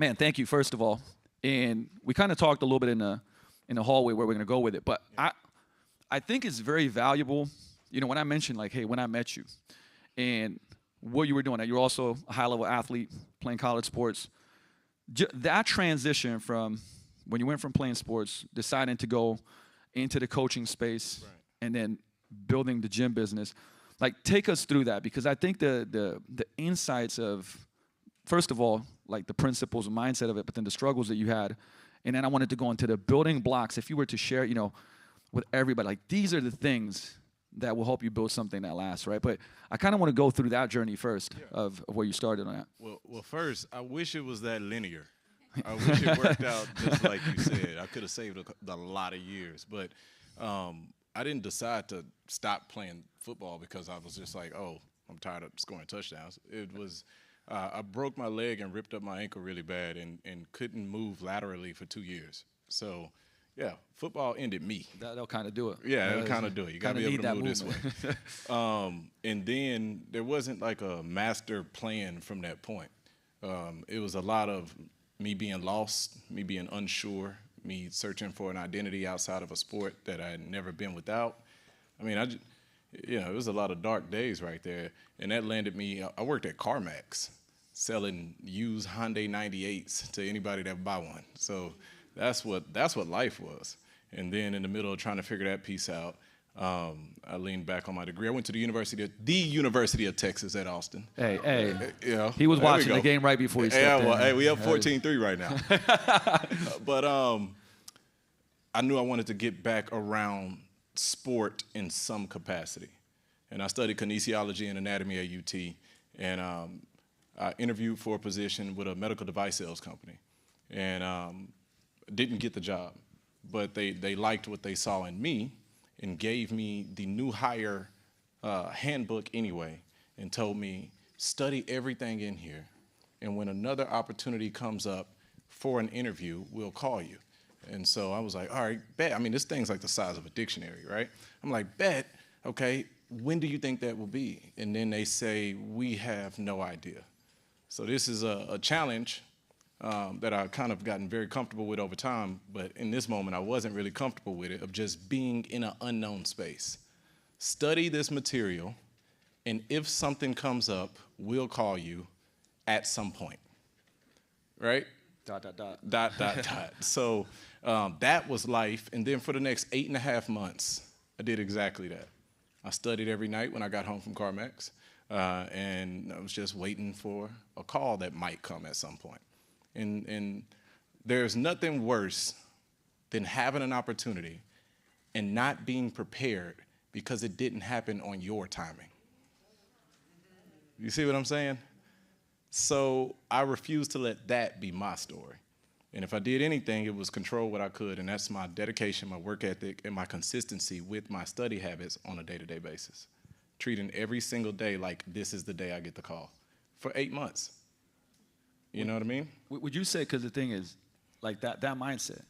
Man, thank you, first of all. And we kind of talked a little bit in the hallway where we're going to go with it. But I think it's very valuable, when I mentioned, like, hey, when I met you and what you were doing, you were also a high-level athlete playing college sports. That transition from when you went from playing sports, deciding to go into the coaching space, and then building the gym business, like, take us through that, because I think the insights of, first of all, like the principles and mindset of it, but then the struggles that you had, and then I wanted to go into the building blocks. If you were to share, with everybody, like, these are the things that will help you build something that lasts, right? But I kind of want to go through that journey first of where you started on that. Well, first, I wish it was that linear. I wish it worked out just like you said. I could have saved a lot of years, but I didn't decide to stop playing football because I was just like, oh, I'm tired of scoring touchdowns. It was I broke my leg and ripped up my ankle really bad and couldn't move laterally for 2 years. So, yeah, football ended me. That'll kind of do it. Yeah, that'll kind of do it. You got to be able to move this way. And then there wasn't like a master plan from that point. It was a lot of me being lost, me being unsure, me searching for an identity outside of a sport that I had never been without. I mean, it was a lot of dark days right there. And that landed me, I worked at CarMax selling used Hyundai 98s to anybody that would buy one. So that's what life was. And then in the middle of trying to figure that piece out, I leaned back on my degree. I went to the University of Texas at Austin. Hey. He was watching the game right before he stepped in. Hey, we up 14-3 right now. But I knew I wanted to get back around sport in some capacity. And I studied kinesiology and anatomy at UT. And I interviewed for a position with a medical device sales company. And didn't get the job. But they liked what they saw in me and gave me the new hire handbook anyway and told me, study everything in here. And when another opportunity comes up for an interview, we'll call you. And so I was like, all right, bet. I mean, this thing's like the size of a dictionary, right? I'm like, bet, okay, when do you think that will be? And then they say, we have no idea. So this is a challenge that I've kind of gotten very comfortable with over time, but in this moment I wasn't really comfortable with it, of just being in an unknown space. Study this material, and if something comes up, we'll call you at some point, right? ... So that was life, and then for the next 8.5 months, I did exactly that. I studied every night when I got home from CarMax, and I was just waiting for a call that might come at some point. And there's nothing worse than having an opportunity and not being prepared because it didn't happen on your timing. You see what I'm saying? So I refuse to let that be my story. And if I did anything, it was control what I could, and that's my dedication, my work ethic, and my consistency with my study habits on a day-to-day basis. Treating every single day like this is the day I get the call for 8 months. You know what I mean? Would you say, because the thing is, like that mindset,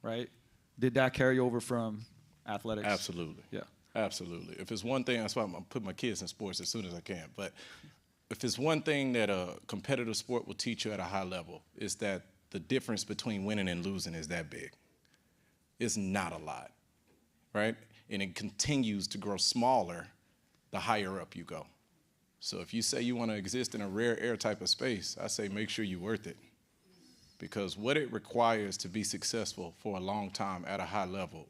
right? Did that carry over from athletics? Absolutely. Yeah. Absolutely. If it's one thing, that's why I'm going to put my kids in sports as soon as I can. But if it's one thing that a competitive sport will teach you at a high level, is that the difference between winning and losing is that big. It's not a lot, right? And it continues to grow smaller the higher up you go. So if you say you want to exist in a rare air type of space, I say make sure you're worth it. Because what it requires to be successful for a long time at a high level,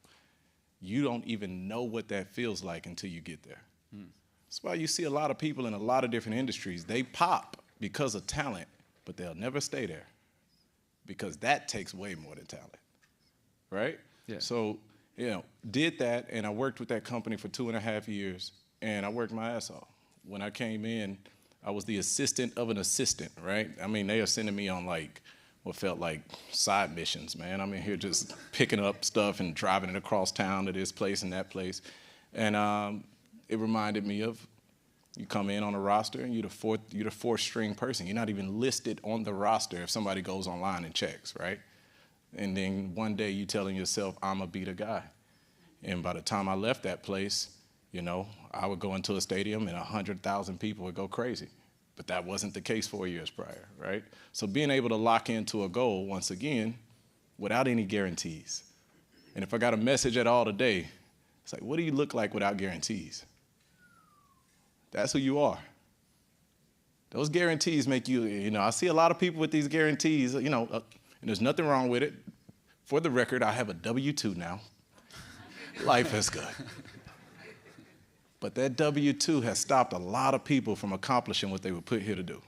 you don't even know what that feels like until you get there. That's why you see a lot of people in a lot of different industries, they pop because of talent, but they'll never stay there. Because that takes way more than talent, right? Yeah. So, did that, and I worked with that company for 2.5 years, and I worked my ass off. When I came in, I was the assistant of an assistant, right? I mean, they are sending me on like what felt like side missions, man. I'm in here just picking up stuff and driving it across town to this place and that place. And it reminded me of, you come in on a roster and you're the fourth string person. You're not even listed on the roster if somebody goes online and checks, right? And then one day you telling yourself, I'm gonna be the guy. And by the time I left that place, I would go into a stadium and 100,000 people would go crazy But that wasn't the case 4 years prior, right? So being able to lock into a goal, once again, without any guarantees. And if I got a message at all today, it's like, what do you look like without guarantees? That's who you are. Those guarantees make you, I see a lot of people with these guarantees, and there's nothing wrong with it. For the record, I have a W-2 now. Life is good. But that W-2 has stopped a lot of people from accomplishing what they were put here to do.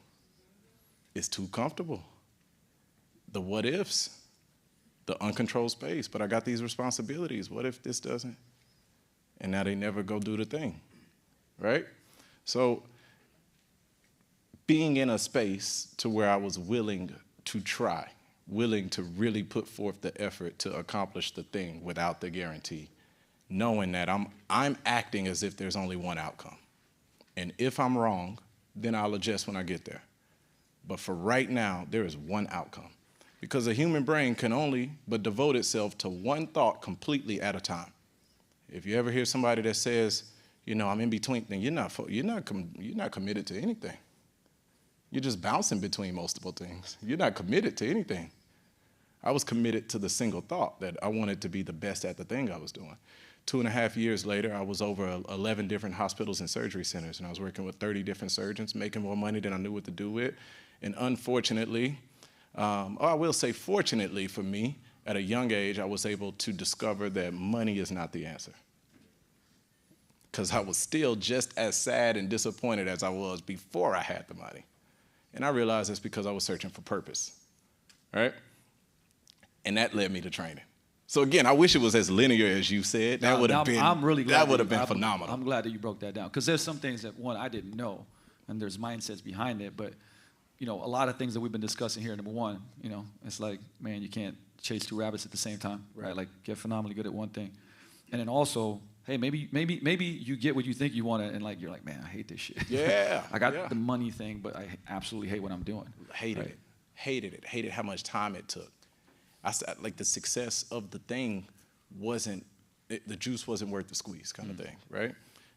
It's too comfortable. The what ifs, the uncontrolled space. But I got these responsibilities. What if this doesn't? And now they never go do the thing, right? So being in a space to where I was willing to try, willing to really put forth the effort to accomplish the thing without the guarantee, knowing that I'm acting as if there's only one outcome. And if I'm wrong, then I'll adjust when I get there. But for right now, there is one outcome. Because a human brain can only but devote itself to one thought completely at a time. If you ever hear somebody that says, I'm in between, then you're not committed to anything. You're just bouncing between multiple things. You're not committed to anything. I was committed to the single thought that I wanted to be the best at the thing I was doing. 2.5 years later, I was over 11 different hospitals and surgery centers, and I was working with 30 different surgeons, making more money than I knew what to do with. And unfortunately, I will say fortunately for me, at a young age, I was able to discover that money is not the answer. Because I was still just as sad and disappointed as I was before I had the money. And I realized it's because I was searching for purpose, right? And that led me to training. So again, I wish it was as linear as you said. That would have been, I'm really glad that would have been phenomenal. I'm glad that you broke that down, because there's some things that, one, I didn't know, and there's mindsets behind it. But a lot of things that we've been discussing here. Number one, it's like, man, you can't chase two rabbits at the same time, right? Like, get phenomenally good at one thing, and then also, hey, maybe you get what you think you want, and you're like, man, I hate this shit. Yeah. I got the money thing, but I absolutely hate what I'm doing. Hated it. Hated how much time it took. I said, the success of the thing the juice wasn't worth the squeeze kind of thing, right?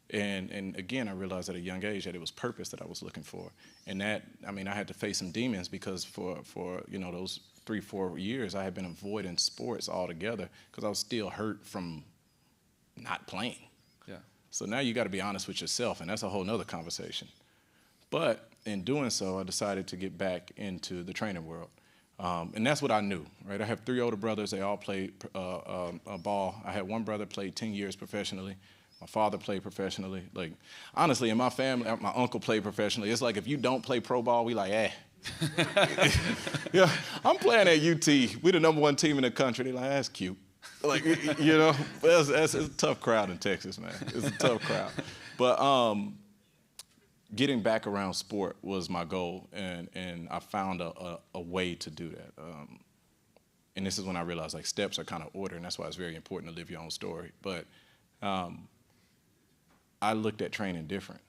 And again, I realized at a young age that it was purpose that I was looking for. And that, I had to face some demons, because for those 3-4 years, I had been avoiding sports altogether because I was still hurt from not playing. Yeah. So now you got to be honest with yourself, and that's a whole nother conversation. But in doing so, I decided to get back into the training world. And that's what I knew, right? I have 3 older brothers. They all played ball. I had one brother played 10 years professionally. My father played professionally. Honestly, in my family, my uncle played professionally. It's like, if you don't play pro ball, we like, Yeah, I'm playing at UT. We're the #1 team in the country. They're like, that's cute. It's a tough crowd in Texas, man. It's a tough crowd. But getting back around sport was my goal, and I found a way to do that. And this is when I realized steps are kind of ordered, and that's why it's very important to live your own story. But I looked at training different.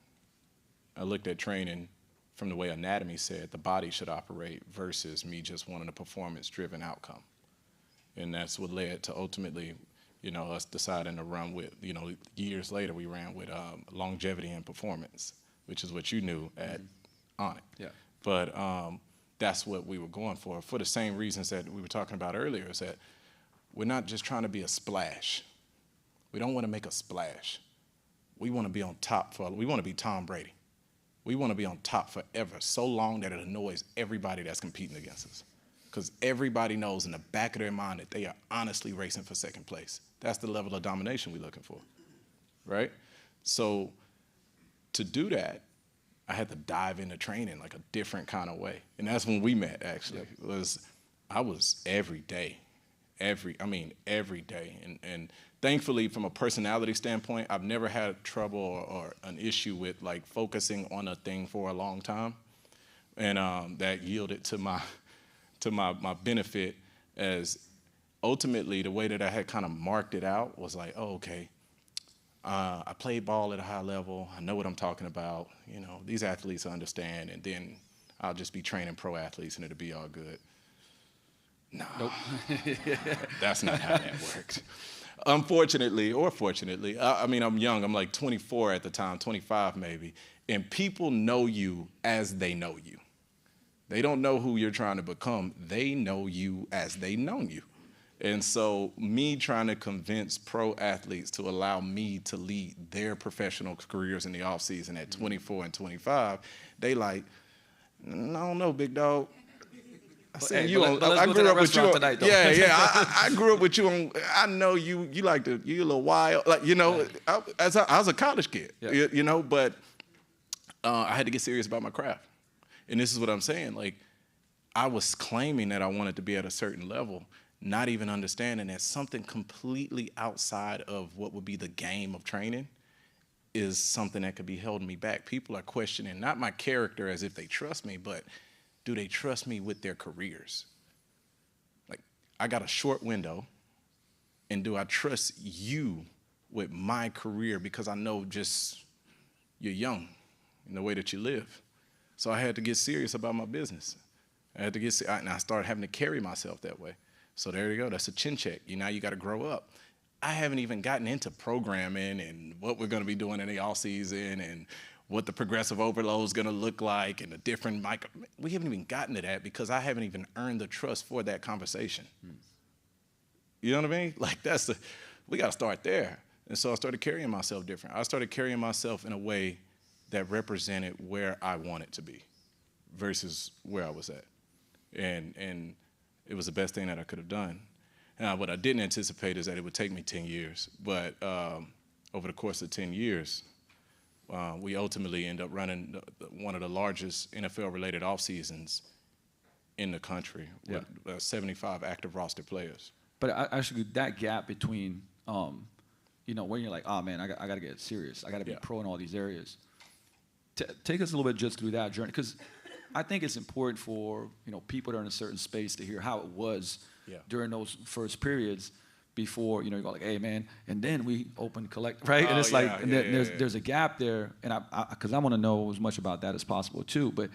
I looked at training from the way anatomy said the body should operate versus me just wanting a performance-driven outcome. And that's what led to ultimately, us deciding to run with, years later we ran with longevity and performance, which is what you knew at On It. Yeah. But that's what we were going for the same reasons that we were talking about earlier, is that we're not just trying to be a splash. We don't want to make a splash. We want to be on top we want to be Tom Brady. We want to be on top forever, so long that it annoys everybody that's competing against us. Because everybody knows in the back of their mind that they are honestly racing for second place. That's the level of domination we're looking for, right? So to do that, I had to dive into training a different kind of way. And that's when we met, actually. I was every day. Every day. And thankfully, from a personality standpoint, I've never had trouble or an issue with focusing on a thing for a long time. And that yielded to my benefit, as ultimately the way that I had kind of marked it out was okay, I played ball at a high level. I know what I'm talking about. These athletes understand, and then I'll just be training pro athletes and it'll be all good. No, nope. That's not how that worked. unfortunately or fortunately, I mean, I'm young. I'm like 24 at the time, 25 maybe. And people know you as they know you. They don't know who you're trying to become. They know you as they know you. And so me trying to convince pro athletes to allow me to lead their professional careers in the off season at 24 and 25, they like, I don't know, big dog. I said, you on, I grew up with you on, tonight, though. Yeah, I grew up with you on, I know you like to, you a little wild, like, you know, I was a college kid, you know, but I had to get serious about my craft. And this is what I'm saying, like, I was claiming that I wanted to be at a certain level, not even understanding that something completely outside of what would be the game of training is something that could be holding me back. People are questioning not my character as if they trust me, but do they trust me with their careers? Like, I got a short window, and do I trust you with my career because I know just you're young in the way that you live? So I had to get serious about my business. I had to get, and I started having to carry myself that way. So there you go. That's a chin check. Now you got to grow up. I haven't even gotten into programming and what we're going to be doing in the off season and what the progressive overload is going to look like and the different micro. We haven't even gotten to that because I haven't even earned the trust for that conversation. You know what I mean? Like we got to start there. And so I started carrying myself different. I started carrying myself in a way that represented where I wanted to be versus where I was at. And it was the best thing that I could have done. What I didn't anticipate is that it would take me 10 years. But over the course of 10 years, we ultimately end up running one of the largest NFL-related off seasons in the country with 75 active roster players. But actually, that gap between, you know, when you're like, oh man, I got to get serious. I got to be pro in all these areas. Take us a little bit just through that journey, because I think it's important for, you know, people that are in a certain space to hear how it was during those first periods before, you know, you go like, hey man, and then we open Kollective, right? And it's there's a gap there, and because I want to know as much about that as possible too. But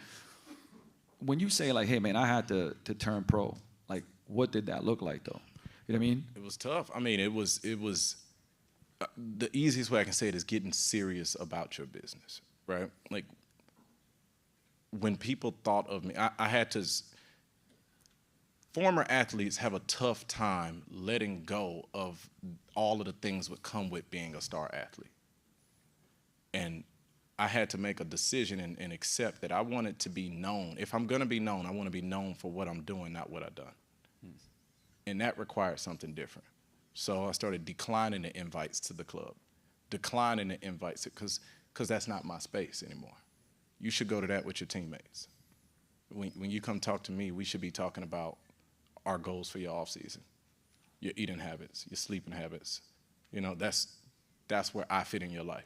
when you say like, hey man, I had to turn pro, like what did that look like though? You know what I mean? It was tough. I mean, it was the easiest way I can say it is getting serious about your business. Right? Like, when people thought of me, I had to, former athletes have a tough time letting go of all of the things that come with being a star athlete. And I had to make a decision and accept that I wanted to be known. If I'm going to be known, I want to be known for what I'm doing, not what I've done. And that required something different. So I started declining the invites to the club, declining the invites because that's not my space anymore. You should go to that with your teammates. When you come talk to me, we should be talking about our goals for your off season, your eating habits, your sleeping habits. You know, that's where I fit in your life.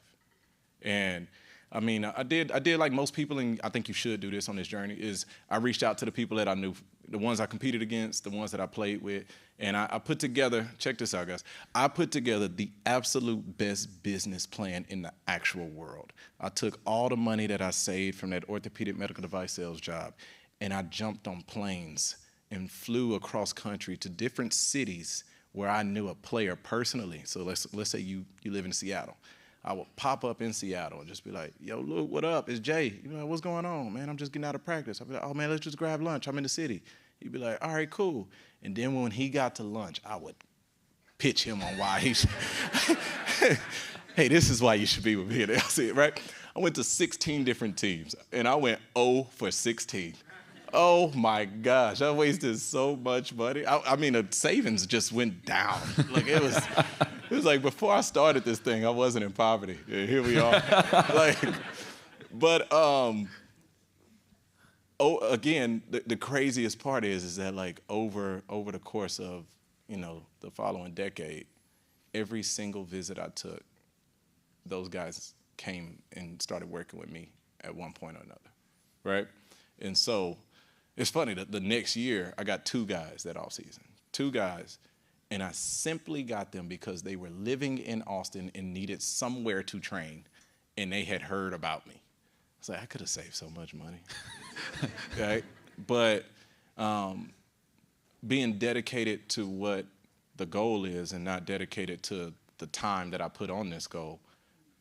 And I mean, I did like most people, and I think you should do this on this journey, is I reached out to the people that I knew, the ones I competed against, the ones that I played with, and I put together, check this out, guys, I put together the absolute best business plan in the actual world. I took all the money that I saved from that orthopedic medical device sales job, and I jumped on planes and flew across country to different cities where I knew a player personally. So let's say you live in Seattle. I would pop up in Seattle and just be like, yo, Luke, what up? It's Jay. You know, what's going on, man? I'm just getting out of practice. I'd be like, oh, man, let's just grab lunch. I'm in the city. He'd be like, all right, cool. And then when he got to lunch, I would pitch him on why he should. Hey, this is why you should be with me. I see it, right? I went to 16 different teams, and I went 0 for 16. Oh, my gosh. I wasted so much money. I mean, the savings just went down. Like, it was like before I started this thing, I wasn't in poverty. Yeah, here we are. Again, the craziest part is that like over the course of, you know, the following decade, every single visit I took, those guys came and started working with me at one point or another, right? And so it's funny that the next year I got 2 guys that offseason, 2 guys. And I simply got them because they were living in Austin and needed somewhere to train, and they had heard about me. I was like, I could have saved so much money. Right? But being dedicated to what the goal is and not dedicate it to the time that I put on this goal.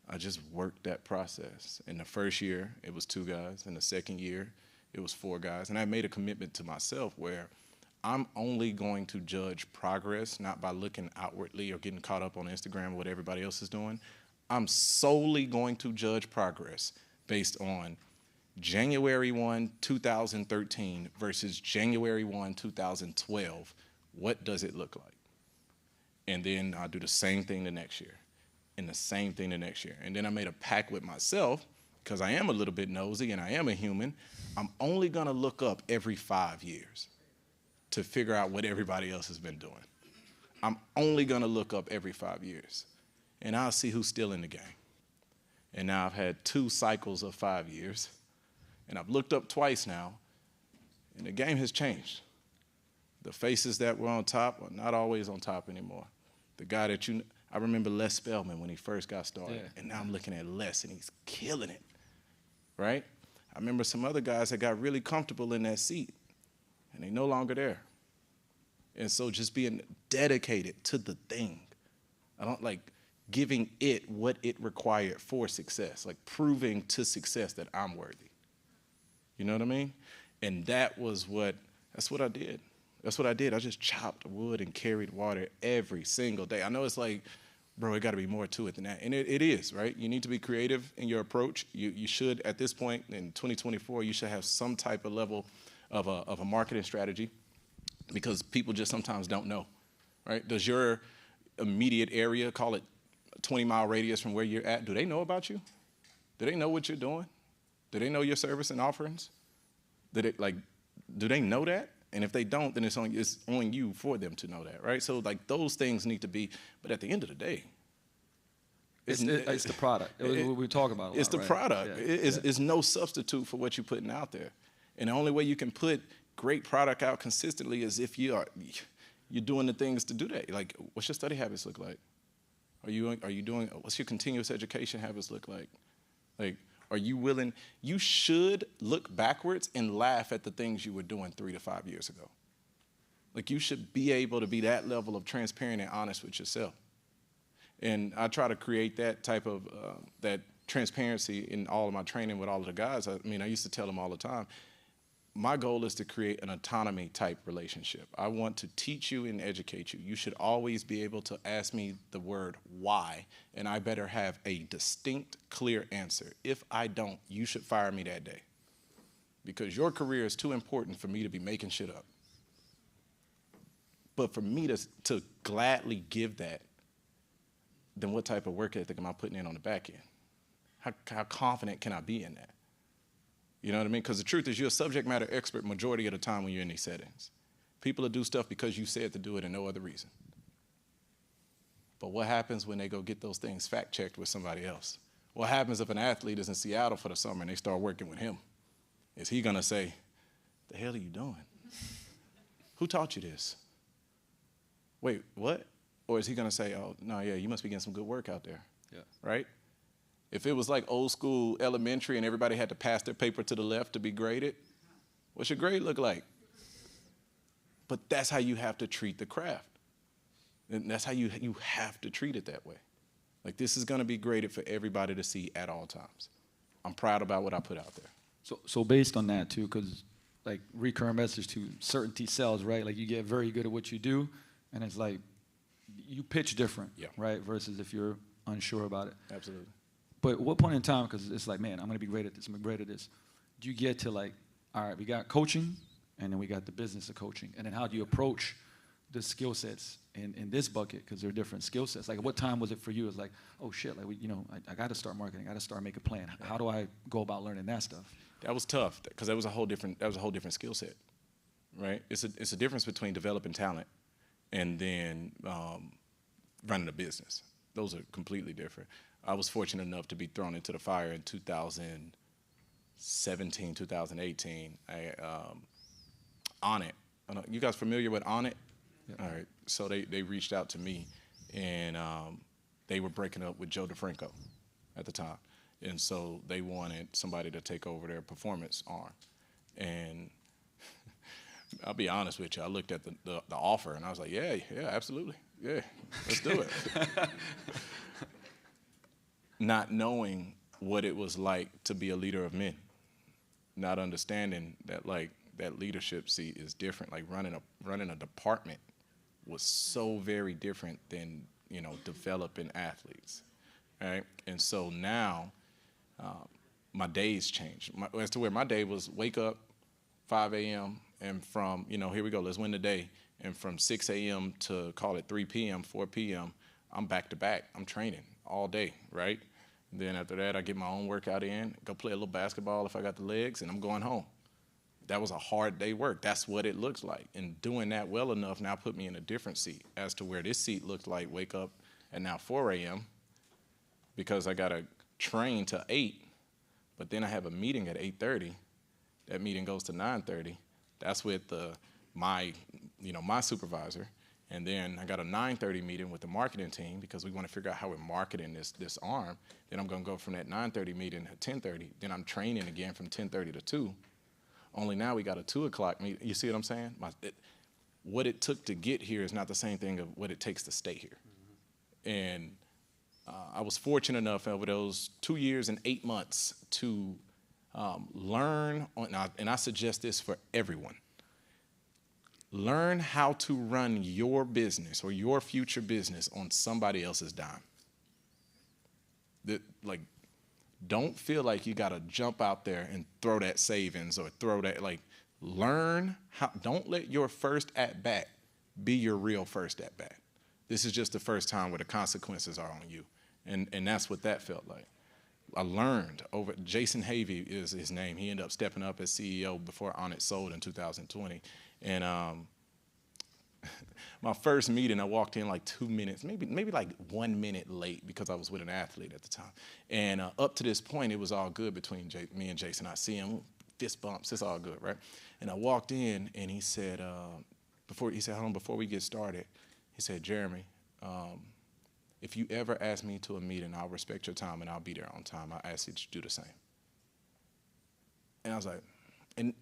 I just worked that process. In the first year, it was 2 guys. In the second year, it was 4 guys. And I made a commitment to myself where I'm only going to judge progress, not by looking outwardly or getting caught up on Instagram or what everybody else is doing. I'm solely going to judge progress based on January 1, 2013 versus January 1, 2012. What does it look like? And then I'll do the same thing the next year and the same thing the next year. And then I made a pact with myself, because I am a little bit nosy and I am a human. I'm only going to look up every 5 years to figure out what everybody else has been doing. I'm only going to look up every 5 years, and I'll see who's still in the game. And now I've had 2 cycles of 5 years, and I've looked up twice now, and the game has changed. The faces that were on top are not always on top anymore. The guy that I remember Les Spellman when he first got started, and now I'm looking at Les, and he's killing it, right? I remember some other guys that got really comfortable in that seat, and they no longer there. And so just being dedicated to the thing. I don't like giving it what it required for success, like proving to success that I'm worthy. You know what I mean? And that's what I did. That's what I did. I just chopped wood and carried water every single day. I know it's like, bro, it got to be more to it than that. And it is, right? You need to be creative in your approach. You should, at this point in 2024, you should have some type of level of a marketing strategy, because people just sometimes don't know, right? Does your immediate area, call it a 20-mile radius from where you're at, do they know about you? Do they know what you're doing? Do they know your service and offerings? Do they know that? And if they don't, then it's on you for them to know that, right? So like those things need to be, but at the end of the day, it's the product. We talk about it a lot, it's the right? product. Yeah. It's no substitute for what you're putting out there. And the only way you can put great product out consistently is if you're doing the things to do that. Like, what's your study habits look like? Are you doing? What's your continuous education habits look like? Like, are you willing? You should look backwards and laugh at the things you were doing 3 to 5 years ago. Like, you should be able to be that level of transparent and honest with yourself. And I try to create that type of that transparency in all of my training with all of the guys. I used to tell them all the time, my goal is to create an autonomy type relationship. I want to teach you and educate you. You should always be able to ask me the word why, and I better have a distinct, clear answer. If I don't, you should fire me that day, because your career is too important for me to be making shit up. But for me to gladly give that, then what type of work ethic am I putting in on the back end? How confident can I be in that? You know what I mean? Because the truth is, you're a subject matter expert majority of the time when you're in these settings. People will do stuff because you said to do it and no other reason. But what happens when they go get those things fact-checked with somebody else? What happens if an athlete is in Seattle for the summer and they start working with him? Is he going to say, the hell are you doing? Who taught you this? Wait, what? Or is he going to say, oh, no, yeah, you must be getting some good work out there, right? If it was like old school elementary and everybody had to pass their paper to the left to be graded, what's your grade look like? But that's how you have to treat the craft. And that's how you have to treat it that way. Like, this is going to be graded for everybody to see at all times. I'm proud about what I put out there. So based on that, too, because, like, recurring message to certainty sells, right? Like, you get very good at what you do, and it's like you pitch different, right, versus if you're unsure about it. Absolutely. But at what point in time, because it's like, man, I'm going to be great at this, I'm going to be great at this, do you get to like, all right, we got coaching, and then we got the business of coaching, and then how do you approach the skill sets in this bucket, because they're different skill sets? Like, at what time was it for you? It's like, oh, shit, like, I got to start marketing, I got to start making a plan. How do I go about learning that stuff? That was tough, because that was a whole different skill set, right? It's a difference between developing talent and then running a business. Those are completely different. I was fortunate enough to be thrown into the fire in 2017, 2018. On it. You guys familiar with On It? Yeah. All right. So they reached out to me, and they were breaking up with Joe DeFranco at the time. And so they wanted somebody to take over their performance arm. And I'll be honest with you, I looked at the offer, and I was like, yeah, absolutely. yeah, let's do it. Not knowing what it was like to be a leader of men, not understanding that like that leadership seat is different. Like running a department was so very different than, you know, developing athletes, right? And so now my days changed. As to where my day was wake up 5 a.m. and from, you know, here we go, let's win the day. And from 6 a.m. to call it 3 p.m., 4 p.m., I'm back to back. I'm training all day, right? And then after that, I get my own workout in, go play a little basketball if I got the legs, and I'm going home. That was a hard day work. That's what it looks like. And doing that well enough now put me in a different seat as to where this seat looks like wake up at now 4 a.m. because I got to train to 8, but then I have a meeting at 8:30. That meeting goes to 9:30. That's with my supervisor. And then I got a 9:30 meeting with the marketing team because we want to figure out how we're marketing this arm. Then I'm going to go from that 9:30 meeting to 10:30. Then I'm training again from 10:30 to 2. Only now we got a 2 o'clock meeting. You see what I'm saying? What it took to get here is not the same thing of what it takes to stay here. Mm-hmm. And I was fortunate enough over those 2 years and 8 months to learn, and I suggest this for everyone, learn how to run your business or your future business on somebody else's dime. Don't feel like you got to jump out there and throw that savings or throw that, learn how, don't let your first at-bat be your real first at-bat. This is just the first time where the consequences are on you. And that's what that felt like. I learned over, Jason Havey is his name. He ended up stepping up as CEO before Onnit sold in 2020. And my first meeting, I walked in like 2 minutes, maybe like 1 minute late because I was with an athlete at the time. And up to this point, it was all good between me and Jason. I see him, fist bumps, it's all good, right? And I walked in and he said, hold on, before we get started, he said, Jeremy, if you ever ask me to a meeting, I'll respect your time and I'll be there on time. I ask you to do the same. And I was like, and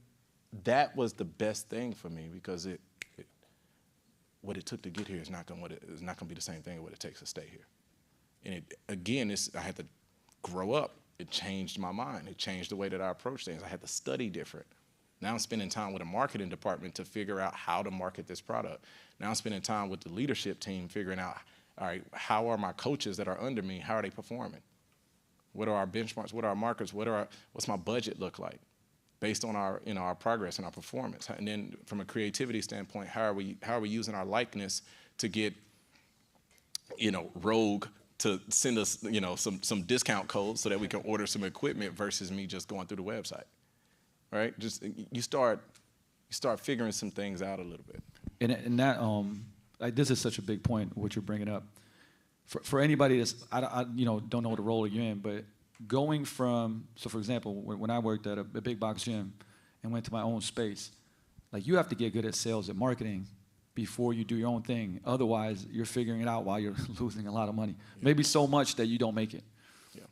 that was the best thing for me because what it took to get here is not going to be the same thing as what it takes to stay here. And I had to grow up. It changed my mind. It changed the way that I approach things. I had to study different. Now I'm spending time with a marketing department to figure out how to market this product. Now I'm spending time with the leadership team figuring out, all right, how are my coaches that are under me, how are they performing? What are our benchmarks? What are our markers? What's my budget look like based on our progress and our performance? And then from a creativity standpoint, how are we using our likeness to get, Rogue to send us, some discount codes so that we can order some equipment versus me just going through the website, right? Just you start figuring some things out a little bit. And that this is such a big point what you're bringing up. For anybody that's don't know what role you're in, but going from, so for example, when I worked at a big box gym and went to my own space, you have to get good at sales and marketing before you do your own thing. Otherwise, you're figuring it out while you're losing a lot of money. Yeah. Maybe so much that you don't make it,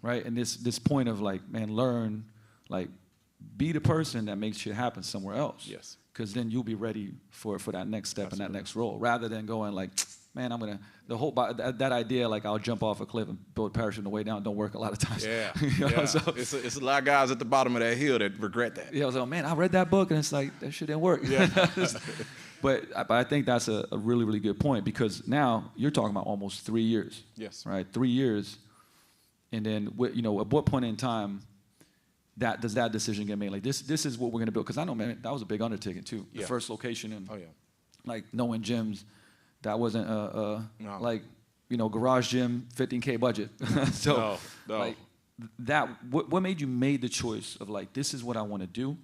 right? And this point of learn, be the person that makes shit happen somewhere else. Yes. Because then you'll be ready for that next step. Absolutely. And that next role, rather than going man, I'm gonna that idea I'll jump off a cliff and build a parachute on the way down don't work a lot of times. Yeah, yeah. So it's a lot of guys at the bottom of that hill that regret that. Yeah, I was like, man, I read that book and it's that shit didn't work. Yeah. But I think that's a really, really good point because now you're talking about almost 3 years. Yes. Right, 3 years, and then at what point in time does that decision get made? This is what we're gonna build because I know, man, that was a big undertaking too. Yeah. The first location and knowing gyms. That wasn't garage gym, 15K budget. So no. What made you made the choice of this is what I want to do,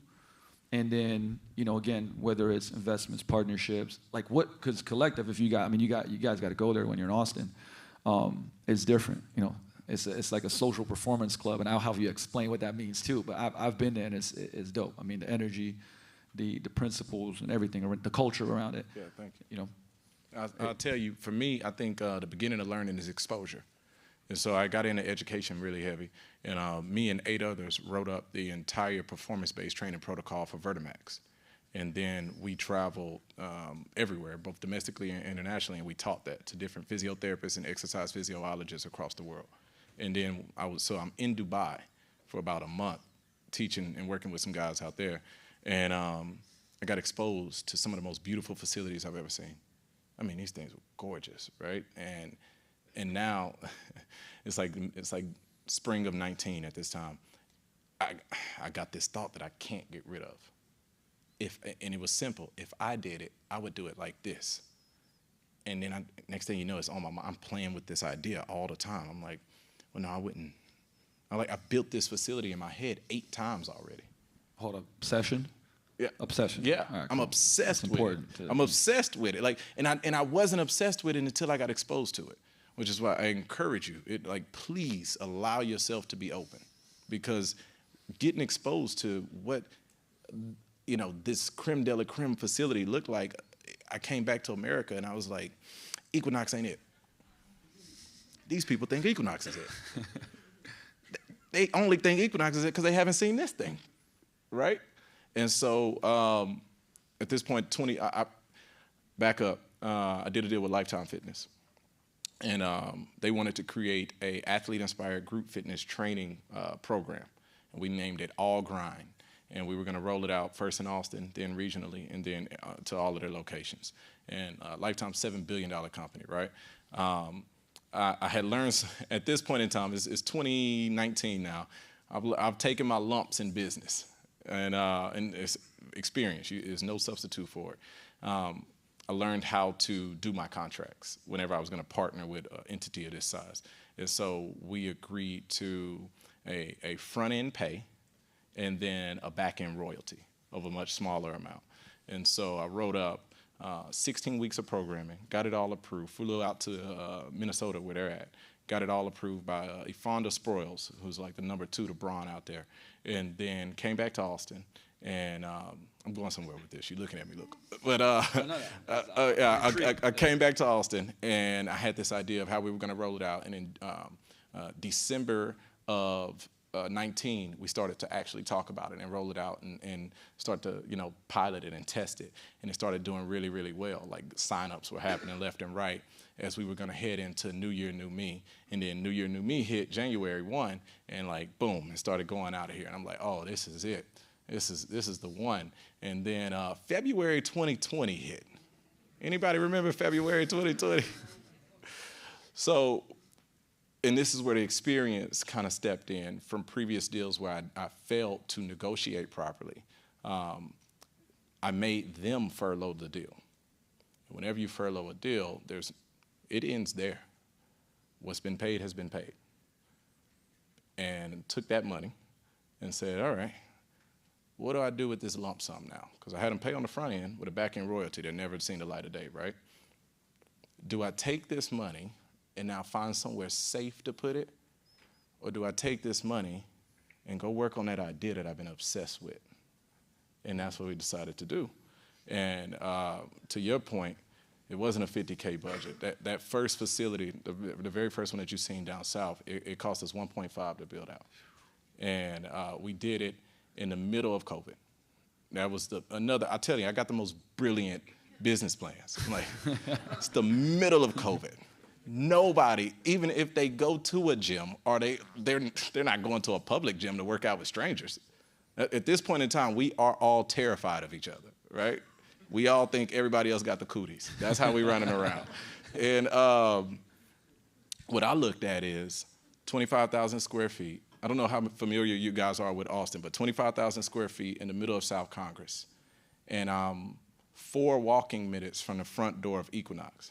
and then again whether it's investments, partnerships, because Kollective, if you guys got to go there when you're in Austin, it's different. It's like a social performance club, and I'll have you explain what that means too. But I've been there and it's dope. I mean the energy, the principles and everything, the culture around it. Yeah, thank you. I'll tell you, for me, I think the beginning of learning is exposure. And so I got into education really heavy. And me and 8 others wrote up the entire performance-based training protocol for Vertimax. And then we traveled everywhere, both domestically and internationally, and we taught that to different physiotherapists and exercise physiologists across the world. And then I'm in Dubai for about a month, teaching and working with some guys out there. And I got exposed to some of the most beautiful facilities I've ever seen. I mean, these things were gorgeous, right? And now it's like spring of 19 at this time. I got this thought that I can't get rid of. And it was simple. If I did it, I would do it like this. And then next thing you know, it's on my mind. I'm playing with this idea all the time. I'm like, well, no, I wouldn't. I built this facility in my head 8 times already. Hold up, obsession? Yeah. Obsession. Yeah, right, I'm cool. obsessed with it. I'm obsessed with it. Like, and I wasn't obsessed with it until I got exposed to it, which is why I encourage you. Please allow yourself to be open, because getting exposed to what this creme de la creme facility looked like. I came back to America and I was like, Equinox ain't it. These people think Equinox is it. They only think Equinox is it because they haven't seen this thing, right? And so at this point, I back up. I did a deal with Lifetime Fitness, and they wanted to create a athlete-inspired group fitness training program, and we named it All Grind. And we were going to roll it out first in Austin, then regionally, and then to all of their locations. And Lifetime's $7 billion company, right? I had learned at this point in time, it's 2019 now, I've taken my lumps in business, and it's experience. There's no substitute for it. I learned how to do my contracts whenever I was going to partner with an entity of this size. And so we agreed to a front-end pay, and then a back-end royalty of a much smaller amount. And so I wrote up 16 weeks of programming, got it all approved, flew out to Minnesota where they're at, got it all approved by Ifonda Sproils, who's like the number 2 to Braun out there, and then came back to Austin. And I'm going somewhere with this. You're looking at me, Luka. But I came back to Austin, and I had this idea of how we were going to roll it out. And in December of 19, we started to actually talk about it and roll it out and start to, pilot it and test it. And it started doing really, really well. Like, sign-ups were happening left and right as we were going to head into New Year, New Me. And then New Year, New Me hit January 1, and like, boom, it started going out of here. And I'm like, oh, this is it. This is the one. And then February 2020 hit. Anybody remember February 2020? So, and this is where the experience kind of stepped in from previous deals where I failed to negotiate properly. I made them furlough the deal. Whenever you furlough a deal, it ends there. What's been paid has been paid. And took that money and said, all right, what do I do with this lump sum now? Because I had them pay on the front end with a back-end royalty that never seen the light of day, right? Do I take this money and now find somewhere safe to put it? Or do I take this money and go work on that idea that I've been obsessed with? And that's what we decided to do. And to your point, it wasn't a $50K budget. That first facility, the very first one that you've seen down south, it cost us $1.5 to build out. And we did it in the middle of COVID. That was I tell you, I got the most brilliant business plans. Like, it's the middle of COVID. Nobody, even if they go to a gym, they're not going to a public gym to work out with strangers. At this point in time, we are all terrified of each other, right? We all think everybody else got the cooties. That's how we running around. And what I looked at is 25,000 square feet. I don't know how familiar you guys are with Austin, but 25,000 square feet in the middle of South Congress. And 4 walking minutes from the front door of Equinox.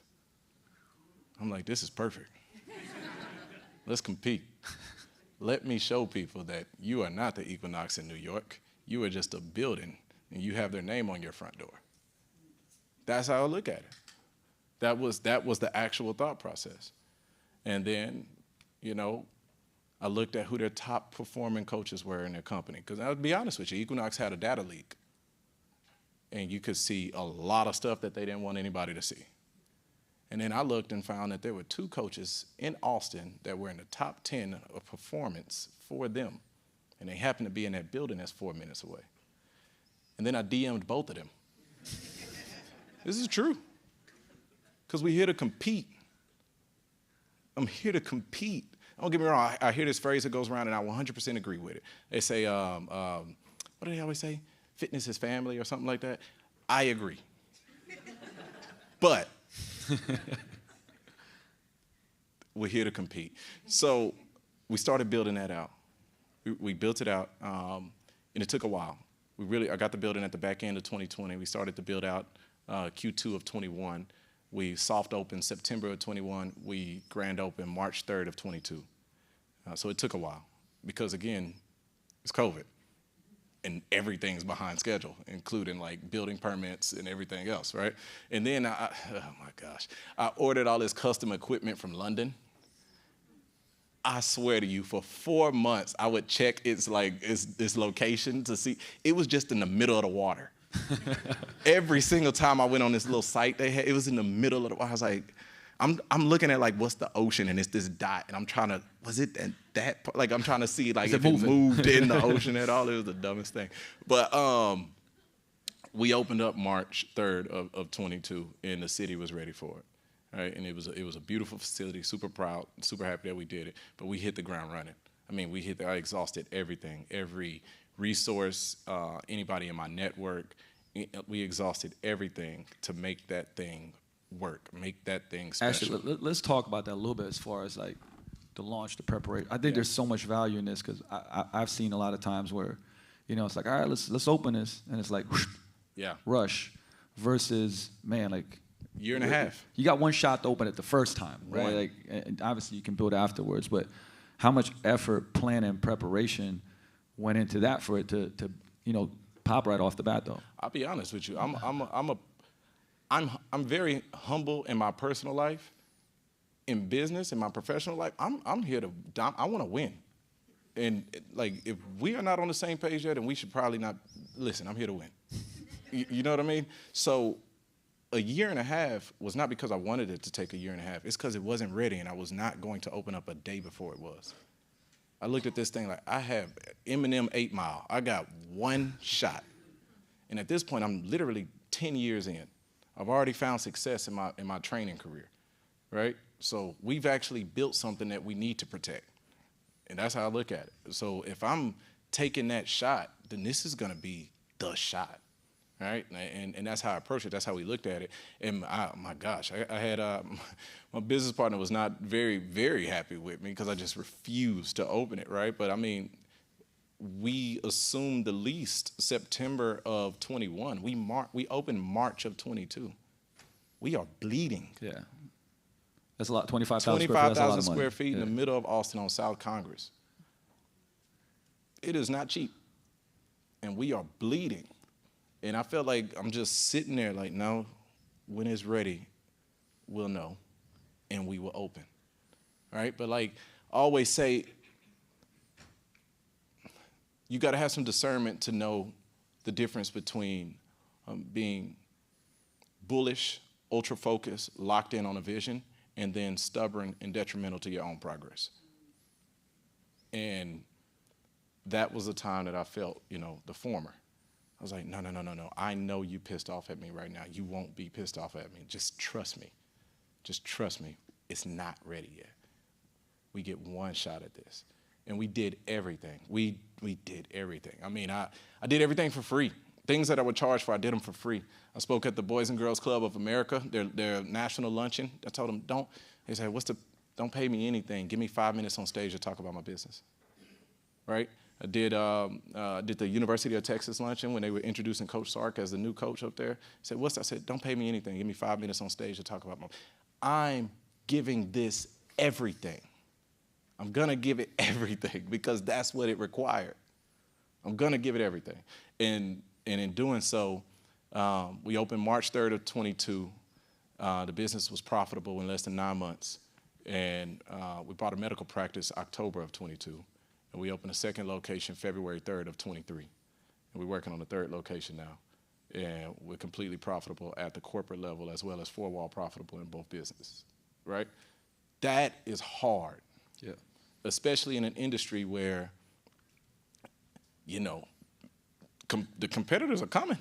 I'm like, this is perfect. Let's compete. Let me show people that you are not the Equinox in New York. You are just a building, and you have their name on your front door. That's how I look at it. That was the actual thought process. And then, I looked at who their top performing coaches were in their company. Because I'll be honest with you, Equinox had a data leak. And you could see a lot of stuff that they didn't want anybody to see. And then I looked and found that there were 2 coaches in Austin that were in the top 10 of performance for them. And they happened to be in that building that's 4 minutes away. And then I DM'd both of them. This is true. Because we're here to compete. I'm here to compete. Don't get me wrong, I hear this phrase that goes around and I 100% agree with it. They say, what do they always say? Fitness is family or something like that. I agree. But we're here to compete. So we started building that out. We built it out, and it took a while. I got the building at the back end of 2020. We started to build out Q2 of 21. We soft opened September of 21. We grand opened March 3rd of 22. So it took a while because, again, it's COVID. And everything's behind schedule, including like building permits and everything else, right? And then, oh my gosh, I ordered all this custom equipment from London. I swear to you, for 4 months, I would check its location to see. It was just in the middle of the water. Every single time I went on this little site they had, it was in the middle of the water. I was like, I'm looking at like, what's the ocean? And it's this dot, and I'm trying to, was it that like, I'm trying to see like if it moved in the ocean at all. It was the dumbest thing. But we opened up March 3rd of 22, and the city was ready for it. Right? And it was a beautiful facility, super proud, super happy that we did it. But we hit the ground running. I mean, I exhausted everything, every resource, anybody in my network. We exhausted everything to make that thing work, make that thing special. Actually, let's talk about that a little bit as far as like the launch, the preparation. I think there's so much value in this because I've seen a lot of times where, it's like, all right, let's open this, and it's like, whoosh, rush, versus, man, like, year and a half. You got one shot to open it the first time, right? Like, and obviously you can build afterwards, but how much effort, planning, and preparation went into that for it to pop right off the bat, though? I'll be honest with you. I'm very humble in my personal life. In business, in my professional life, I'm here I want to win. And like, if we are not on the same page yet, then we should probably not listen. I'm here to win. You know what I mean? So a year and a half was not because I wanted it to take a year and a half. It's because it wasn't ready, and I was not going to open up a day before it was. I looked at this thing like, I have Eminem 8 Mile. I got one shot. And at this point, I'm literally 10 years in. I've already found success in my training career, right? So we've actually built something that we need to protect. And that's how I look at it. So if I'm taking that shot, then this is going to be the shot. Right, and that's how I approached it. That's how we looked at it. And my gosh, I had my business partner was not very, very happy with me because I just refused to open it. Right, but I mean, we assumed the lease September of 21. We opened March of 22. We are bleeding. Yeah, that's a lot. 25,000 square feet in the middle of Austin on South Congress. It is not cheap, and we are bleeding. And I felt like I'm just sitting there like, no, when it's ready, we'll know, and we will open, right? But like I always say, you got to have some discernment to know the difference between being bullish, ultra-focused, locked in on a vision, and then stubborn and detrimental to your own progress. And that was the time that I felt, the former. I was like, no. I know you pissed off at me right now. You won't be pissed off at me. Just trust me. Just trust me. It's not ready yet. We get one shot at this. And we did everything. We did everything. I mean, I did everything for free. Things that I would charge for, I did them for free. I spoke at the Boys and Girls Club of America, their national luncheon. I told them, they said, don't pay me anything. Give me 5 minutes on stage to talk about my business, right? I did the University of Texas luncheon when they were introducing Coach Sark as the new coach up there. I said, I said, don't pay me anything. Give me 5 minutes on stage to talk about I'm giving this everything. I'm going to give it everything because that's what it required. I'm going to give it everything. And in doing so, we opened March 3rd of 22. The business was profitable in less than 9 months. And we bought a medical practice October of 22. And we opened a second location February 3rd of 23. And we're working on the third location now. And we're completely profitable at the corporate level as well as four-wall profitable in both businesses, right? That is hard, especially in an industry where, the competitors are coming.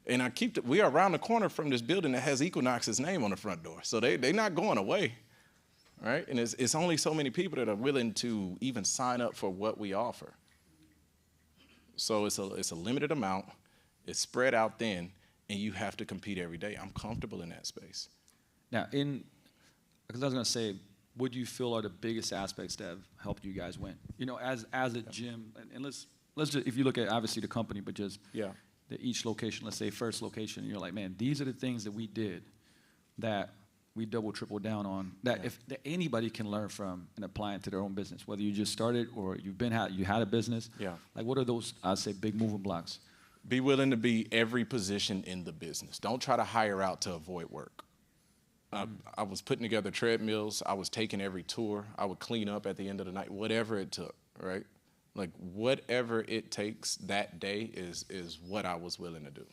And we are around the corner from this building that has Equinox's name on the front door. So they're not going away, right? And it's only so many people that are willing to even sign up for what we offer. So it's a limited amount. It's spread out thin, and you have to compete every day. I'm comfortable in that space. Now, because I was going to say, what do you feel are the biggest aspects that have helped you guys win? You know, as a gym, and let's just, if you look at obviously the company, but just each location, let's say first location, you're like, man, these are the things that we did that we double, triple down on that that anybody can learn from and apply it to their own business, whether you just started or you had a business. Yeah. Like, what are those, I'd say, big moving blocks? Be willing to be every position in the business. Don't try to hire out to avoid work. I was putting together treadmills. I was taking every tour. I would clean up at the end of the night, whatever it took, right? Like, whatever it takes that day is what I was willing to do.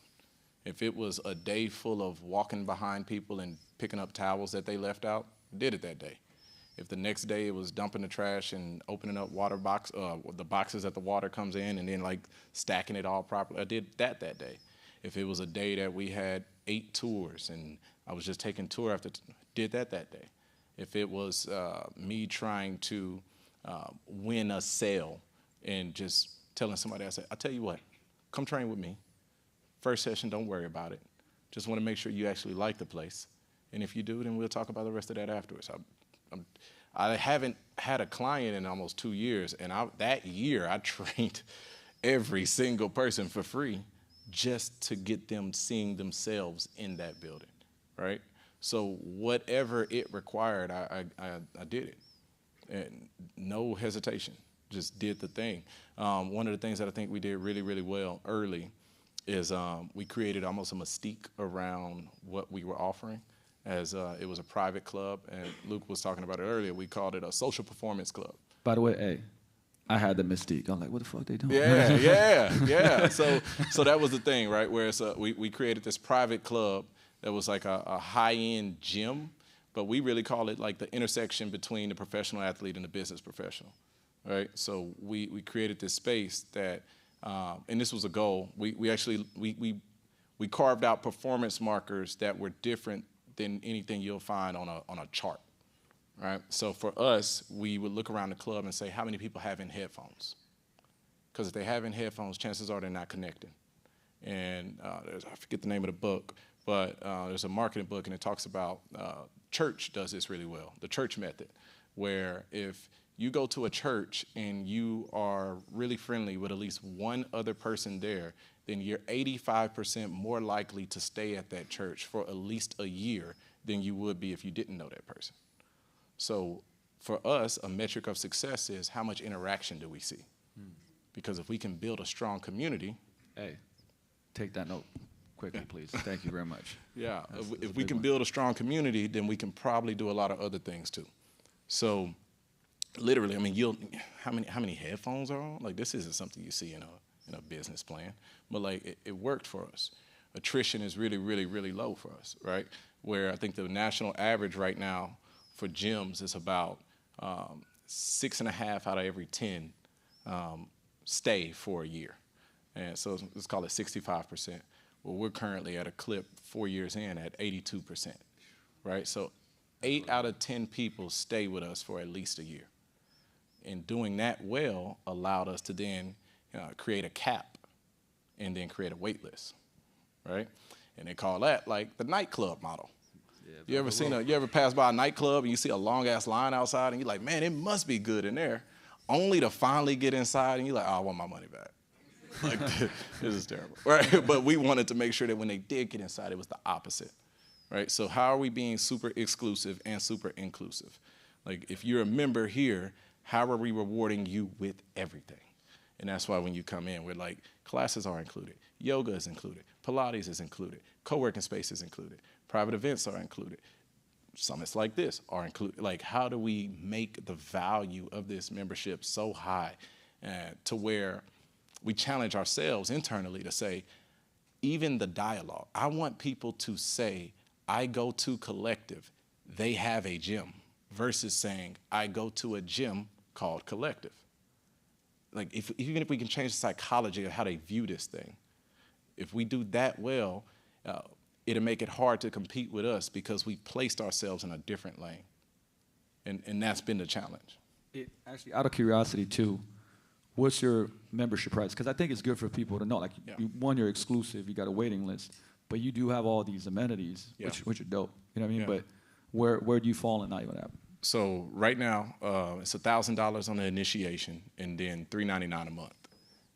If it was a day full of walking behind people and picking up towels that they left out, did it that day. If the next day it was dumping the trash and opening up the boxes that the water comes in and then like stacking it all properly, I did that day. If it was a day that we had 8 tours and I was just taking tour after, did that day. If it was me trying to win a sale and just telling somebody, I said, I'll tell you what, come train with me. First session, don't worry about it. Just want to make sure you actually like the place. And if you do, then we'll talk about the rest of that afterwards. I haven't had a client in almost 2 years, and that year I trained every single person for free just to get them seeing themselves in that building, right? So whatever it required, I did it. And no hesitation, just did the thing. One of the things that I think we did really, really well early is we created almost a mystique around what we were offering, as it was a private club, and Luke was talking about it earlier. We called it a social performance club. By the way, hey, I had the mystique. I'm like, what the fuck they doing? Yeah. So that was the thing, right? Where we created this private club that was like a high-end gym, but we really call it like the intersection between the professional athlete and the business professional, right? So we created this space that, and this was a goal. We actually carved out performance markers that were different than anything you'll find on a chart, right? So for us, we would look around the club and say, how many people have in headphones? Because if they have in headphones, chances are they're not connecting. And I forget the name of the book, but there's a marketing book, and it talks about church does this really well, the church method, where if you go to a church and you are really friendly with at least one other person there, then you're 85% more likely to stay at that church for at least a year than you would be if you didn't know that person. So for us, a metric of success is how much interaction do we see? Because if we can build a strong community. Hey, take that note quickly, please. Thank you very much. Yeah, if we can build a strong community, then we can probably do a lot of other things too. So literally, I mean, how many headphones are on? Like, this isn't something you see in a business plan, but like it worked for us. Attrition is really, really, really low for us, right? Where I think the national average right now for gyms is about 6.5 out of every 10 stay for a year. And so let's call it 65%. Well, we're currently at a clip 4 years in at 82%, right? So 8 out of 10 people stay with us for at least a year. And doing that well allowed us to then create a cap and then create a wait list, right? And they call that like the nightclub model. Yeah, you ever pass by a nightclub and you see a long ass line outside and you're like, man, it must be good in there, only to finally get inside and you're like, oh, I want my money back. Like, this is terrible, right? But we wanted to make sure that when they did get inside, it was the opposite, right? So how are we being super exclusive and super inclusive? Like, if you're a member here, how are we rewarding you with everything? And that's why when you come in, we're like, classes are included, yoga is included, Pilates is included, co-working space is included, private events are included, summits like this are included. Like, how do we make the value of this membership so high to where we challenge ourselves internally to say, even the dialogue, I want people to say, I go to Kollective, they have a gym, versus saying, I go to a gym called Kollective. like even if we can change the psychology of how they view this thing, if we do that well, it'll make it hard to compete with us because we placed ourselves in a different lane. And that's been the challenge. Actually, out of curiosity too, what's your membership price? Because I think it's good for people to know. Like, one, you're exclusive, you got a waiting list, but you do have all these amenities, which are dope. You know what I mean? But where do you fall in that? So right now, it's $1,000 on the initiation, and then $399 a month.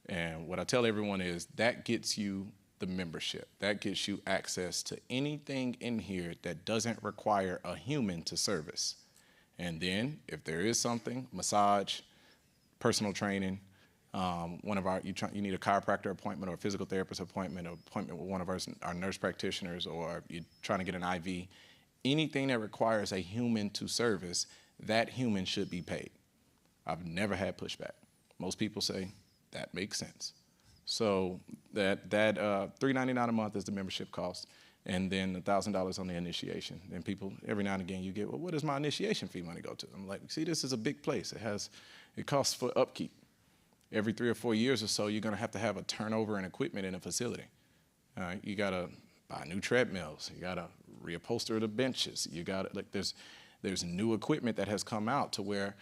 And what I tell everyone is that gets you the membership. That gets you access to anything in here that doesn't require a human to service. And then, if there is something, massage, personal training, you need a chiropractor appointment or a physical therapist appointment, or appointment with one of our nurse practitioners, or you're trying to get an IV, anything that requires a human to service, that human should be paid. I've never had pushback. Most people say that makes sense. So that $399 a month is the membership cost, and then $1,000 on the initiation. And people, every now and again, you get, well, what does my initiation fee money go to? I'm like, see, this is a big place. It costs for upkeep. Every 3 or 4 years or so, you're going to have a turnover in equipment in a facility. You got to buy new treadmills. You got to reupholster the benches. You got to, like, there's new equipment that has come out to where,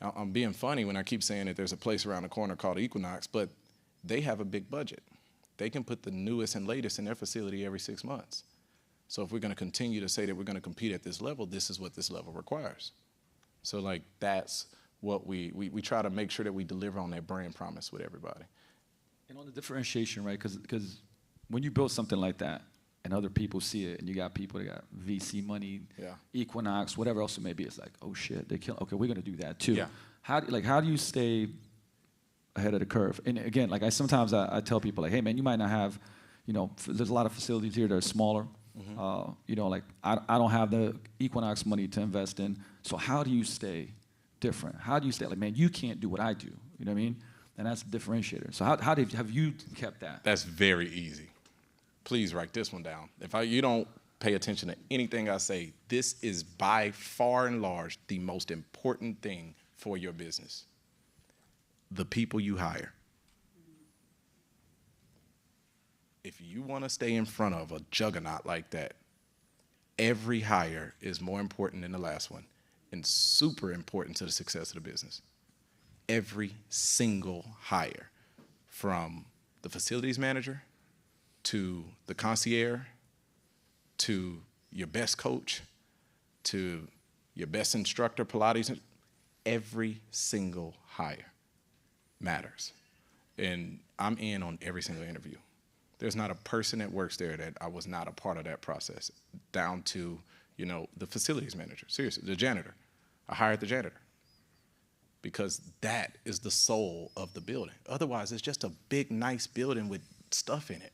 I'm being funny when I keep saying that there's a place around the corner called Equinox, but they have a big budget. They can put the newest and latest in their facility every 6 months. So if we're going to continue to say that we're going to compete at this level, this is what this level requires. So, like, that's what we try to make sure that we deliver on that brand promise with everybody. And on the differentiation, right, because when you build something like that and other people see it, and you got people that got VC money, Equinox, whatever else it may be, it's like, oh shit, okay, we're gonna do that too. Yeah. How do you stay ahead of the curve? And again, like sometimes I tell people, like, hey man, you might not have, there's a lot of facilities here that are smaller. Mm-hmm. Like I don't have the Equinox money to invest in. So how do you stay different? How do you stay like, man, you can't do what I do? You know what I mean? And that's a differentiator. So have you kept that? That's very easy. Please write this one down. If you don't pay attention to anything I say, this is by far and large the most important thing for your business. The people you hire. If you want to stay in front of a juggernaut like that, every hire is more important than the last one and super important to the success of the business. Every single hire, from the facilities manager to the concierge, to your best coach, to your best instructor, Pilates, every single hire matters. And I'm in on every single interview. There's not a person that works there that I was not a part of that process, down to, the facilities manager, seriously, the janitor. I hired the janitor because that is the soul of the building. Otherwise, it's just a big, nice building with stuff in it.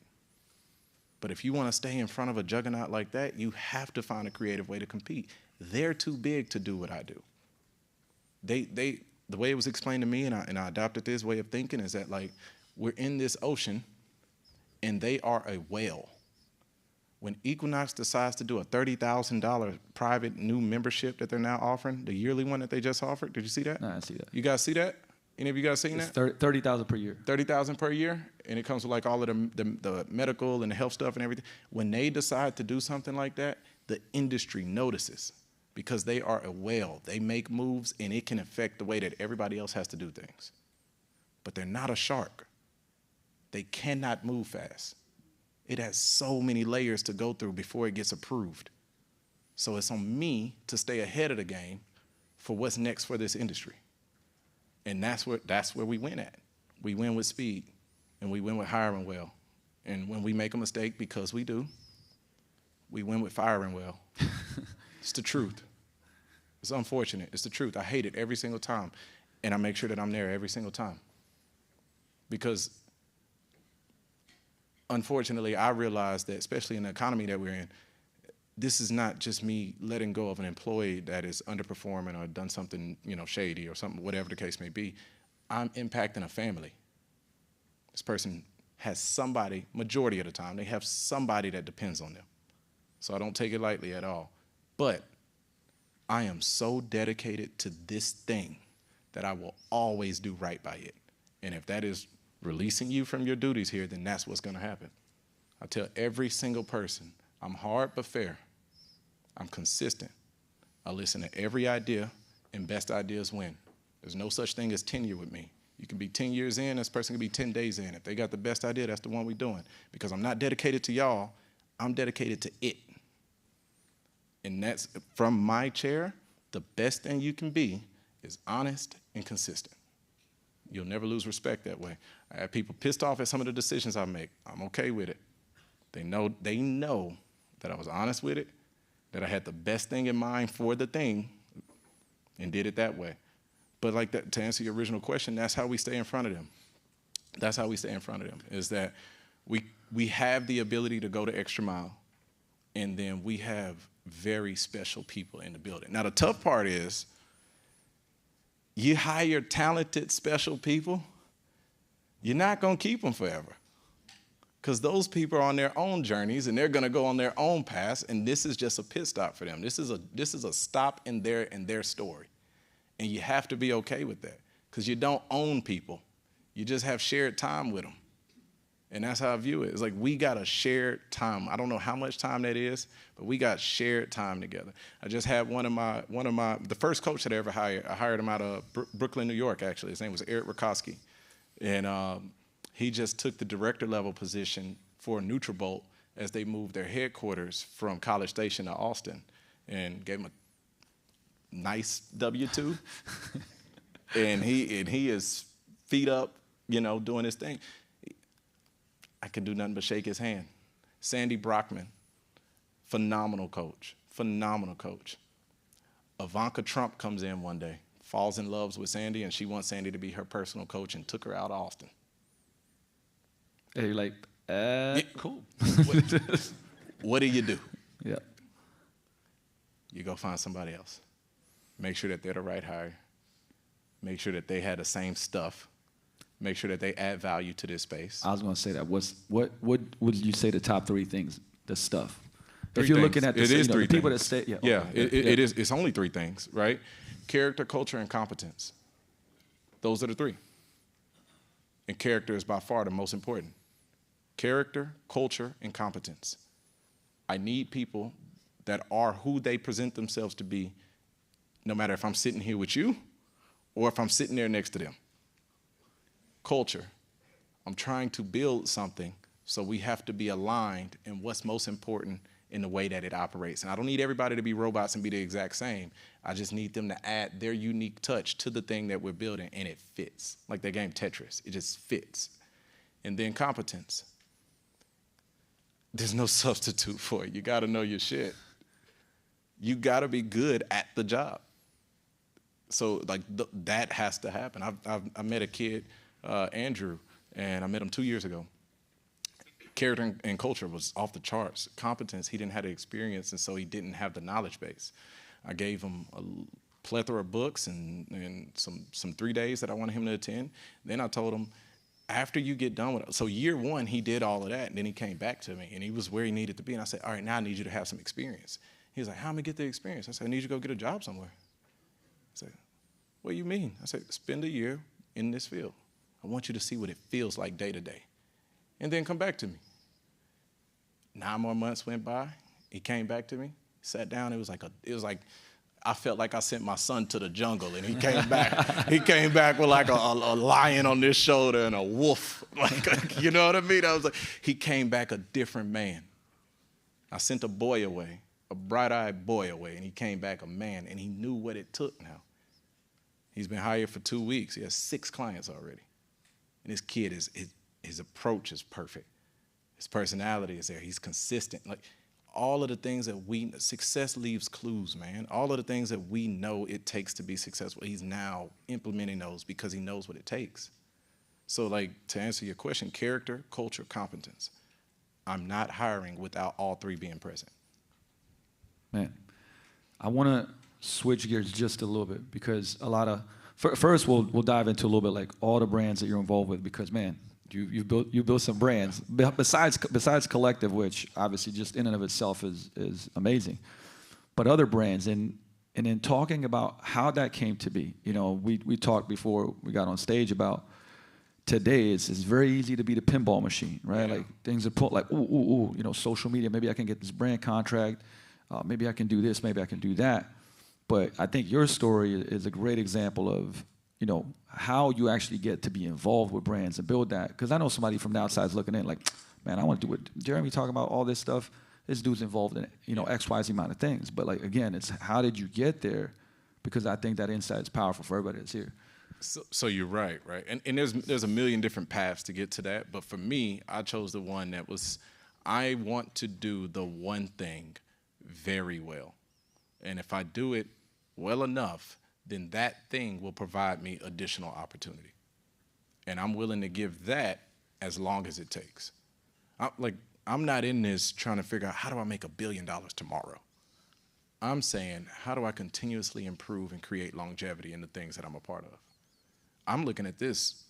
But if you want to stay in front of a juggernaut like that, you have to find a creative way to compete. They're too big to do what I do. The way it was explained to me, and I adopted this way of thinking, is that, like, we're in this ocean, and they are a whale. When Equinox decides to do a $30,000 private new membership that they're now offering, the yearly one that they just offered, did you see that? No, I see that. You guys see that? Any of you guys seen that? $30,000 per year. $30,000 per year, and it comes with like all of the medical and the health stuff and everything. When they decide to do something like that, the industry notices because they are a whale. They make moves, and it can affect the way that everybody else has to do things. But they're not a shark. They cannot move fast. It has so many layers to go through before it gets approved. So it's on me to stay ahead of the game for what's next for this industry. And that's where we win at. We win with speed, and we win with hiring well. And when we make a mistake, because we do, we win with firing well. It's the truth. It's unfortunate. It's the truth. I hate it every single time, and I make sure that I'm there every single time. Because unfortunately, I realize that, especially in the economy that we're in, this is not just me letting go of an employee that is underperforming or done something, shady or something, whatever the case may be. I'm impacting a family. This person has somebody, majority of the time, they have somebody that depends on them. So I don't take it lightly at all. But I am so dedicated to this thing that I will always do right by it. And if that is releasing you from your duties here, then that's what's going to happen. I tell every single person, I'm hard but fair. I'm consistent. I listen to every idea, and best ideas win. There's no such thing as tenure with me. You can be 10 years in, this person can be 10 days in. If they got the best idea, that's the one we're doing. Because I'm not dedicated to y'all, I'm dedicated to it. And that's, from my chair, the best thing you can be is honest and consistent. You'll never lose respect that way. I have people pissed off at some of the decisions I make. I'm okay with it. They know that I was honest with it, that I had the best thing in mind for the thing, and did it that way. But like that, to answer your original question, that's how we stay in front of them. That's how we stay in front of them, is that we have the ability to go the extra mile, and then we have very special people in the building. Now, the tough part is you hire talented, special people, you're not going to keep them forever, because those people are on their own journeys, and they're going to go on their own paths, and this is just a pit stop for them. This is a stop in their story. And you have to be okay with that, because you don't own people. You just have shared time with them. And that's how I view it. It's like we got a shared time. I don't know how much time that is, but we got shared time together. I just had the first coach that I ever hired. I hired him out of Brooklyn, New York, actually. His name was Eric Rakowski. And he just took the director level position for Nutrabolt as they moved their headquarters from College Station to Austin, and gave him a nice W-2. and he is feet up, doing his thing. I can do nothing but shake his hand. Sandy Brockman, phenomenal coach. Ivanka Trump comes in one day, falls in love with Sandy, and she wants Sandy to be her personal coach, and took her out of Austin. And you're like, cool. What do you do? Yeah. You go find somebody else. Make sure that they're the right hire. Make sure that they had the same stuff. Make sure that they add value to this space. I was going to say that. What would you say the top 3 things, the stuff? If you're looking at the people that stay, it is. It's only 3 things, right? Character, culture, and competence. Those are the 3. And character is by far the most important. Character, culture, and competence. I need people that are who they present themselves to be, no matter if I'm sitting here with you or if I'm sitting there next to them. Culture. I'm trying to build something, so we have to be aligned in what's most important in the way that it operates. And I don't need everybody to be robots and be the exact same. I just need them to add their unique touch to the thing that we're building, and it fits. Like that game Tetris, it just fits. And then competence. There's no substitute for it. You got to know your shit. You got to be good at the job. So like that has to happen. I met a kid, Andrew, and I met him 2 years ago. Character and culture was off the charts. Competence, he didn't have the experience, and so he didn't have the knowledge base. I gave him a plethora of books and some 3 days that I wanted him to attend. Then I told him, after you get done with it, so year 1, he did all of that, and then he came back to me, and he was where he needed to be. And I said, all right, now I need you to have some experience. He was like, how am I get the experience? I said, I need you to go get a job somewhere. I said, what do you mean? I said, spend a year in this field. I want you to see what it feels like day to day. And then come back to me. 9 more months went by. He came back to me, sat down. It was like I felt like I sent my son to the jungle, and he came back. He came back with like a lion on this shoulder and a wolf. Like, you know what I mean? I was like, he came back a different man. I sent a boy away, a bright-eyed boy away, and he came back a man, and he knew what it took now. He's been hired for 2 weeks. He has 6 clients already. And this kid, his approach is perfect. His personality is there. He's consistent. Like, all of the things that success leaves clues, man. All of the things that we know it takes to be successful, he's now implementing those because he knows what it takes. So, like, to answer your question, character, culture, competence. I'm not hiring without all 3 being present. Man, I want to switch gears just a little bit, because a lot of, first we'll dive into a little bit like all the brands that you're involved with, because man, you built some brands besides Kollective, which obviously just in and of itself is amazing, but other brands, and And then talking about how that came to be. You know, we talked before we got on stage about today it's very easy to be the pinball machine, right? Yeah. Like things are put like, ooh, you know, social media, maybe I can get this brand contract, maybe I can do this, maybe I can do that. But I think your story is a great example of, you know, how you actually get to be involved with brands and build that. Because I know somebody from the outside is looking in like, man, I want to do what Jeremy talking about, all this stuff. This dude's involved in, you know, X, Y, Z amount of things. But like, again, it's how did you get there? Because I think that insight is powerful for everybody that's here. So you're right? And there's a million different paths to get to that. But for me, I chose the one that was, I want to do the one thing very well. And if I do it well enough, then that thing will provide me additional opportunity. And I'm willing to give that as long as it takes. I'm not in this trying to figure out how do I make $1 billion tomorrow. I'm saying, how do I continuously improve and create longevity in the things that I'm a part of? I'm looking at this,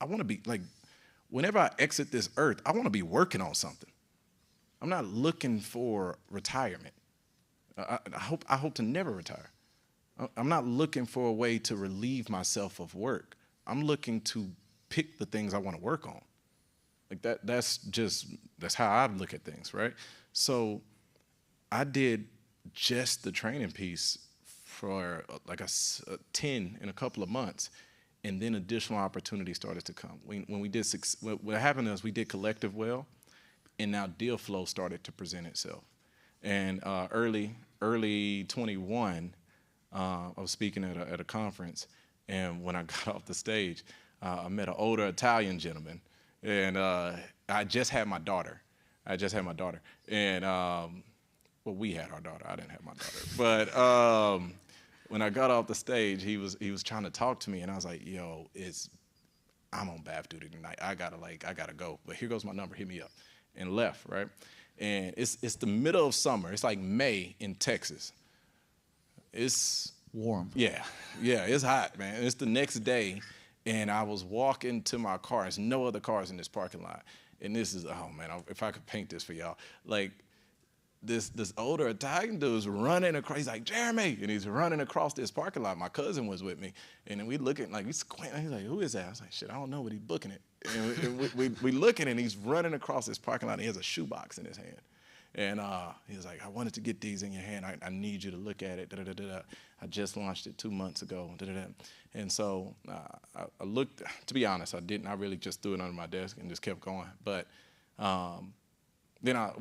I want to be, like, whenever I exit this earth, I want to be working on something. I'm not looking for retirement. I hope to never retire. I'm not looking for a way to relieve myself of work. I'm looking to pick the things I want to work on. Like that's how I look at things, right? So I did just the training piece for like a 10 in a couple of months, and then additional opportunities started to come. When we did, what happened is we did Kollective well, and now deal flow started to present itself. And early 21, I was speaking at a conference, and when I got off the stage, I met an older Italian gentleman, and I just had my daughter. And well, we had our daughter. I didn't have my daughter. But when I got off the stage, he was trying to talk to me, and I was like, "Yo, I'm on bath duty tonight. I gotta go. But here goes my number. Hit me up." And left, right? And it's the middle of summer. It's like May in Texas. It's warm. Yeah, it's hot, man. It's the next day, and I was walking to my car. There's no other cars in this parking lot. And this is, oh man, if I could paint this for y'all. Like, this older Italian dude's running across, he's like, Jeremy, and he's running across this parking lot. My cousin was with me, and then we looking, like, we squinting. He's like, who is that? I was like, shit, I don't know, but he's booking it. And we looking, and he's running across this parking lot, and he has a shoebox in his hand. And he was like, I wanted to get these in your hand. I need you to look at it. I just launched it 2 months ago. And so I looked, to be honest, I didn't. I really just threw it under my desk and just kept going. But then I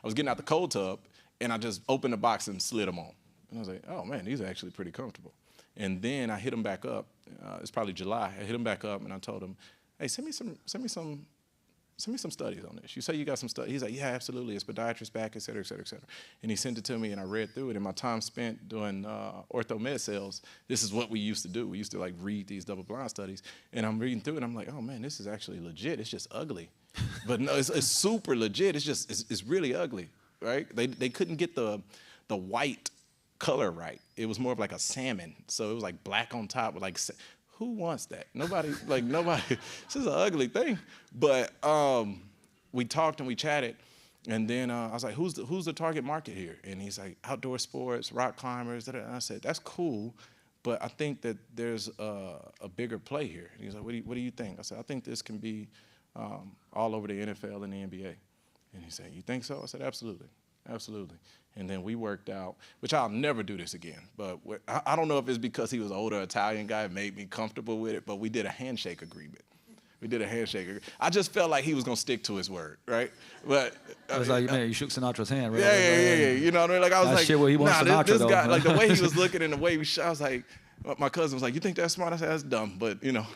was getting out the cold tub, and I just opened the box and slid them on. And I was like, oh, man, these are actually pretty comfortable. And then I hit them back up. It's probably July. I hit them back up, and I told him, hey, send me some studies on this. You say you got some studies. He's like, yeah, absolutely. It's podiatrist back, et cetera, et cetera, et cetera. And he sent it to me, and I read through it. In my time spent doing ortho med sales, this is what we used to do. We used to like read these double-blind studies, and I'm reading through it, and I'm like, oh man, this is actually legit. It's just ugly, but no, it's super legit. It's really ugly, right? They couldn't get the white color right. It was more of like a salmon, so it was like black on top with like. Who wants that? Nobody. This is an ugly thing. But we talked and we chatted, and then I was like, "Who's the target market here?" And he's like, "Outdoor sports, rock climbers." And I said, "That's cool, but I think that there's a bigger play here." And he's like, "What do you think?" I said, "I think this can be all over the NFL and the NBA." And he said, "You think so?" I said, "Absolutely, absolutely." And then we worked out, which I'll never do this again. But I don't know if it's because he was an older Italian guy and made me comfortable with it, but we did a handshake agreement. I just felt like he was going to stick to his word, right? But it was like, man, you shook Sinatra's hand, right? Yeah. You know what I mean? Like, I was like, shit what he wants nah, this though, guy, man. like the way he was looking and the way I was like, my cousin was like, you think that's smart? I said, that's dumb. But, you know,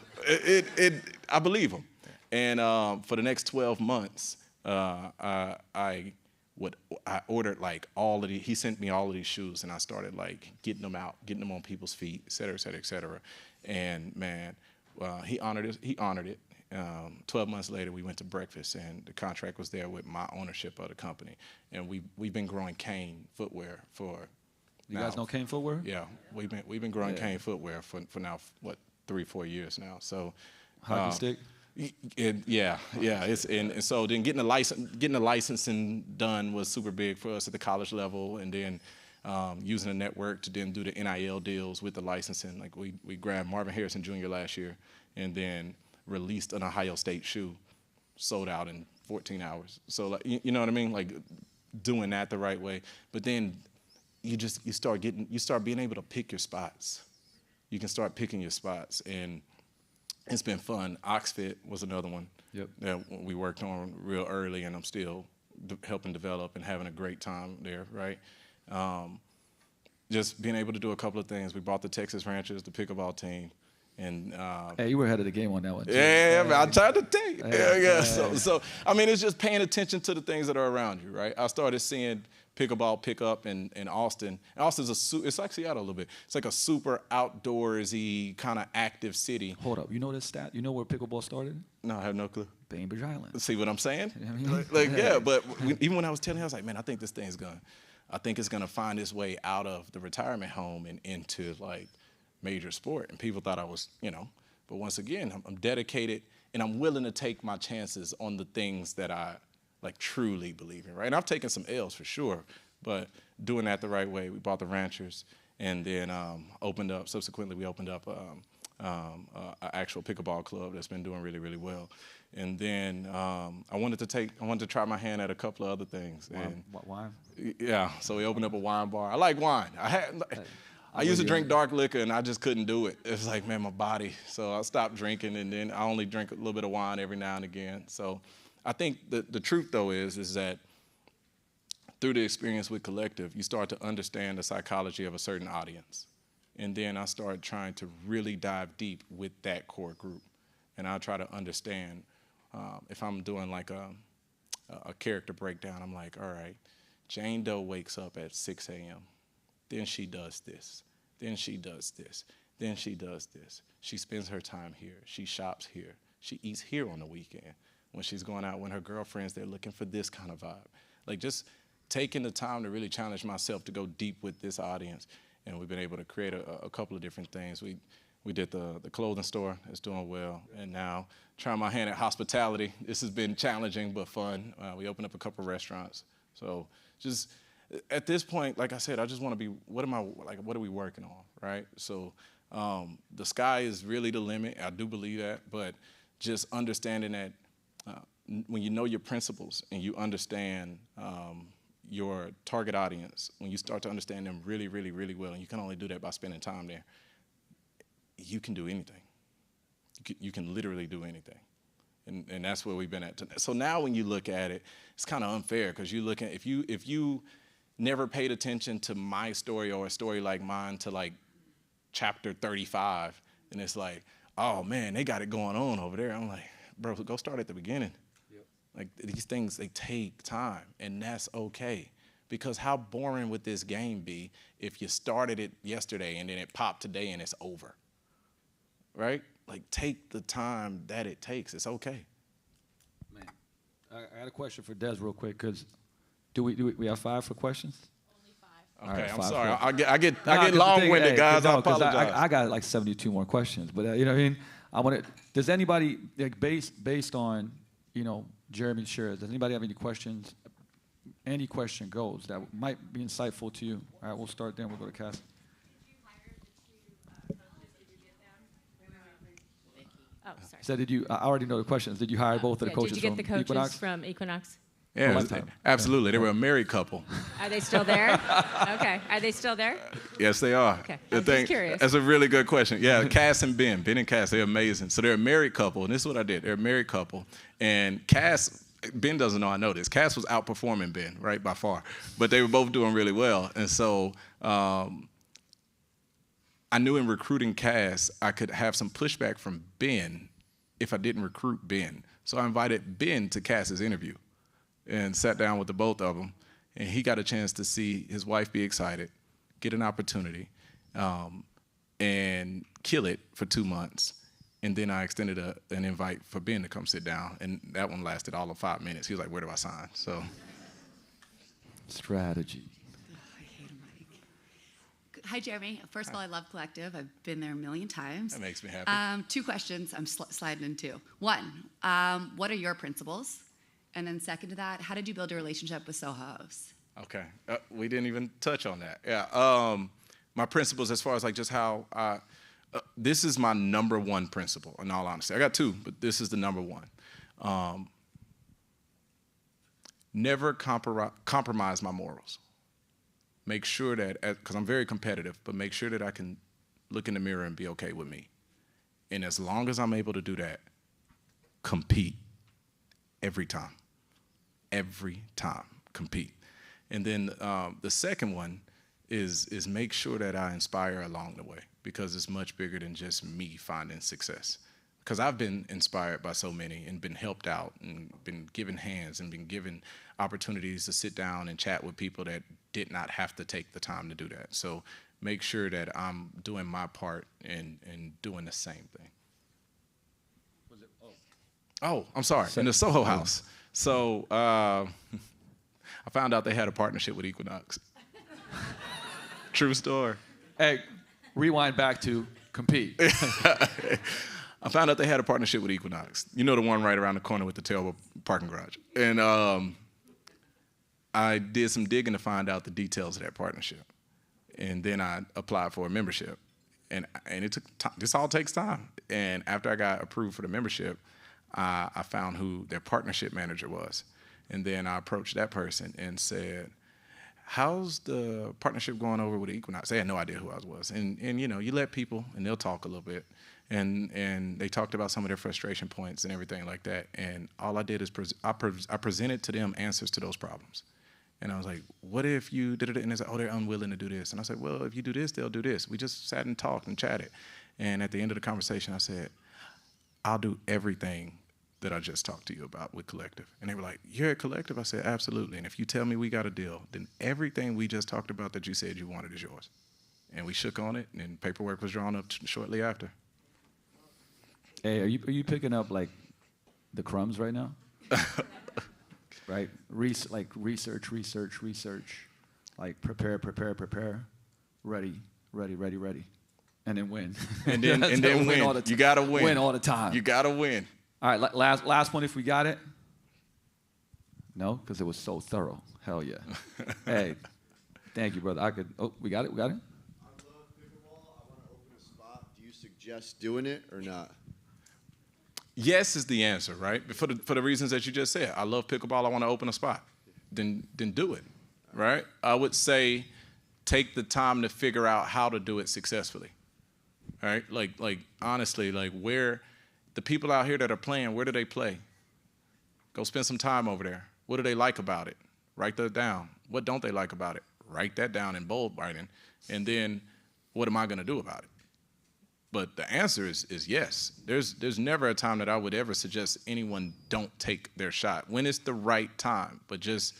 I believe him. And for the next 12 months, I ordered like all of the, he sent me all of these shoes, and I started like getting them on people's feet, et cetera, et cetera, et cetera. And man, he honored it. 12 months later, we went to breakfast, and the contract was there with my ownership of the company. And we've been growing Kane Footwear for. You guys know Kane Footwear? Yeah, we've been growing Kane Footwear for now, what, 3-4 years now. So. Hockey stick. Yeah. And so then getting the licensing done was super big for us at the college level, and then using the network to then do the NIL deals with the licensing. Like we grabbed Marvin Harrison Jr. last year and then released an Ohio State shoe, sold out in 14 hours. So like, you know what I mean? Like doing that the right way. But then you start being able to pick your spots. You can start picking your spots, and it's been fun. Oxefit was another one that we worked on real early, and I'm still helping develop and having a great time there, right? Just being able to do a couple of things. We bought the Texas Ranchers, the pickleball team, and hey, you were ahead of the game on that one too. Yeah, man, I tried to think. Yeah. So I mean, it's just paying attention to the things that are around you, right? I started seeing pickleball pick up in Austin. Austin's it's like Seattle a little bit. It's like a super outdoorsy kind of active city. Hold up, you know this stat? You know where pickleball started? No, I have no clue. Bainbridge Island. See what I'm saying? You know what I mean? Yeah, but even when I was telling him, I was like, man, I think this thing's I think it's gonna find its way out of the retirement home and into like major sport. And people thought I was, but once again, I'm dedicated and I'm willing to take my chances on the things that I like truly believe in, right? And I've taken some L's for sure, but doing that the right way. We bought the Ranchers, and then subsequently we opened up an actual pickleball club that's been doing really, really well. And then I wanted to try my hand at a couple of other things. Wine? Yeah, so we opened up a wine bar. I like wine. I used to drink dark liquor, and I just couldn't do it. It's like, man, my body. So I stopped drinking, and then I only drink a little bit of wine every now and again. So I think the truth, though, is that through the experience with Kollective, you start to understand the psychology of a certain audience. And then I started trying to really dive deep with that core group. And I try to understand if I'm doing like a character breakdown, I'm like, all right, Jane Doe wakes up at 6 a.m. Then she does this. Then she does this. Then she does this. She spends her time here. She shops here. She eats here on the weekend. When she's going out with her girlfriends, they're looking for this kind of vibe. Like just taking the time to really challenge myself to go deep with this audience. And we've been able to create a couple of different things. We did the clothing store. It's doing well. And now trying my hand at hospitality. This has been challenging but fun. We opened up a couple of restaurants. So just at this point, like I said, I just want to be, what are we working on, right? So the sky is really the limit. I do believe that. But just understanding that when you know your principles and you understand your target audience, when you start to understand them really, really, really well, and you can only do that by spending time there, you can do anything. You can literally do anything. And that's where we've been at today. So now when you look at it, it's kind of unfair because you look at, if you never paid attention to my story or a story like mine to like chapter 35, and it's like, oh man, they got it going on over there. I'm like, bro, go start at the beginning. Yep. Like these things, they take time, and that's okay. Because how boring would this game be if you started it yesterday and then it popped today and it's over, right? Like take the time that it takes. It's okay. Man, I got a question for Des real quick, because do we have 5 for questions? Only 5. Okay, right, I'm sorry. I get long-winded, guys. I apologize. I got like 72 more questions, but you know what I mean. I want to. Does anybody like based on Jeremy's shares? Does anybody have any questions? Any question goes that might be insightful to you. All right, we'll start there. We'll go to Cass. Did you hire the 2 coaches? Did you get them? Oh, sorry. So did you? I already know the questions. Did you hire both of the coaches? Did you get the coaches Equinox? from Equinox? Yeah, absolutely. They were a married couple. Are they still there? Okay. Are they still there? Yes, they are. Okay. I'm just curious. That's a really good question. Yeah, Cass and Ben and Cass, they're amazing. So they're a married couple, and this is what I did. They're a married couple, and Ben doesn't know I know this. Cass was outperforming Ben, right, by far. But they were both doing really well. And so I knew in recruiting Cass, I could have some pushback from Ben if I didn't recruit Ben. So I invited Ben to Cass's interview and sat down with the both of them. And he got a chance to see his wife be excited, get an opportunity, and kill it for 2 months. And then I extended an invite for Ben to come sit down, and that one lasted all of 5 minutes. He was like, where do I sign? So, strategy. I hate him, Mike. Hi, Jeremy. First of all, I love Kollective. I've been there a million times. That makes me happy. 2 questions. I'm sliding in 2. 1, what are your principles? And then second to that, how did you build a relationship with Sohos? Okay. We didn't even touch on that. Yeah. My principles as far as like just how this is my number one principle, in all honesty. I got two, but this is the number one. Never compromise my morals. Make sure that, because I'm very competitive, but make sure that I can look in the mirror and be okay with me. And as long as I'm able to do that, compete every time. Every time, compete. And then the second one is make sure that I inspire along the way, because it's much bigger than just me finding success. Because I've been inspired by so many and been helped out and been given hands and been given opportunities to sit down and chat with people that did not have to take the time to do that. So make sure that I'm doing my part and doing the same thing. Oh, I'm sorry, in the Soho House. So I found out they had a partnership with Equinox. True story. Hey, rewind back to compete. I found out they had a partnership with Equinox. You know, the one right around the corner with the terrible parking garage. And I did some digging to find out the details of that partnership. And then I applied for a membership. And it took time. This all takes time. And after I got approved for the membership, I found who their partnership manager was. And then I approached that person and said, how's the partnership going over with Equinox? They had no idea who I was. And you know, you let people, and they'll talk a little bit. And they talked about some of their frustration points and everything like that. And all I did is I presented to them answers to those problems. And I was like, what if you did it? And they said, oh, they're unwilling to do this. And I said, well, if you do this, they'll do this. We just sat and talked and chatted. And at the end of the conversation, I said, I'll do everything that I just talked to you about with Kollective. And they were like, you're at Kollective? I said, absolutely. And if you tell me we got a deal, then everything we just talked about that you said you wanted is yours. And we shook on it, and paperwork was drawn up shortly after. Hey, are you picking up like the crumbs right now? Right? Like research. Like prepare. Ready. And then win. And then win. All the you gotta win. Win all the time. You gotta win. All right, last one if we got it. No, because it was so thorough. Hell yeah. Hey, thank you, brother. We got it? I love pickleball. I want to open a spot. Do you suggest doing it or not? Yes is the answer, right? For the reasons that you just said. I love pickleball. I want to open a spot. Then do it, right? I would say take the time to figure out how to do it successfully, right? Like honestly, like where the people out here that are playing, where do they play? Go spend some time over there. What do they like about it? Write that down. What don't they like about it? Write that down in bold writing. And then what am I going to do about it? But the answer is yes. There's never a time that I would ever suggest anyone don't take their shot when it's the right time. But just,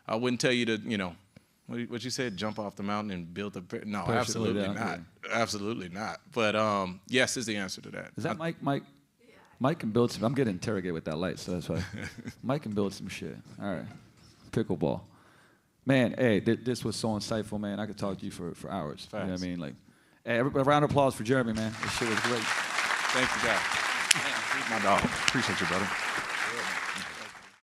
I wouldn't tell you to, you know, what you said, jump off the mountain and build a, no, absolutely not. Absolutely not. But yes is the answer to that. Is that Mike can build some, I'm getting interrogated with that light, so that's why. Mike can build some shit. All right. Pickleball. Man, hey, this was so insightful, man. I could talk to you for hours. Facts. You know what I mean? Like, hey, a round of applause for Jeremy, man. This shit was great. Thank you, guys. My dog. Appreciate you, brother.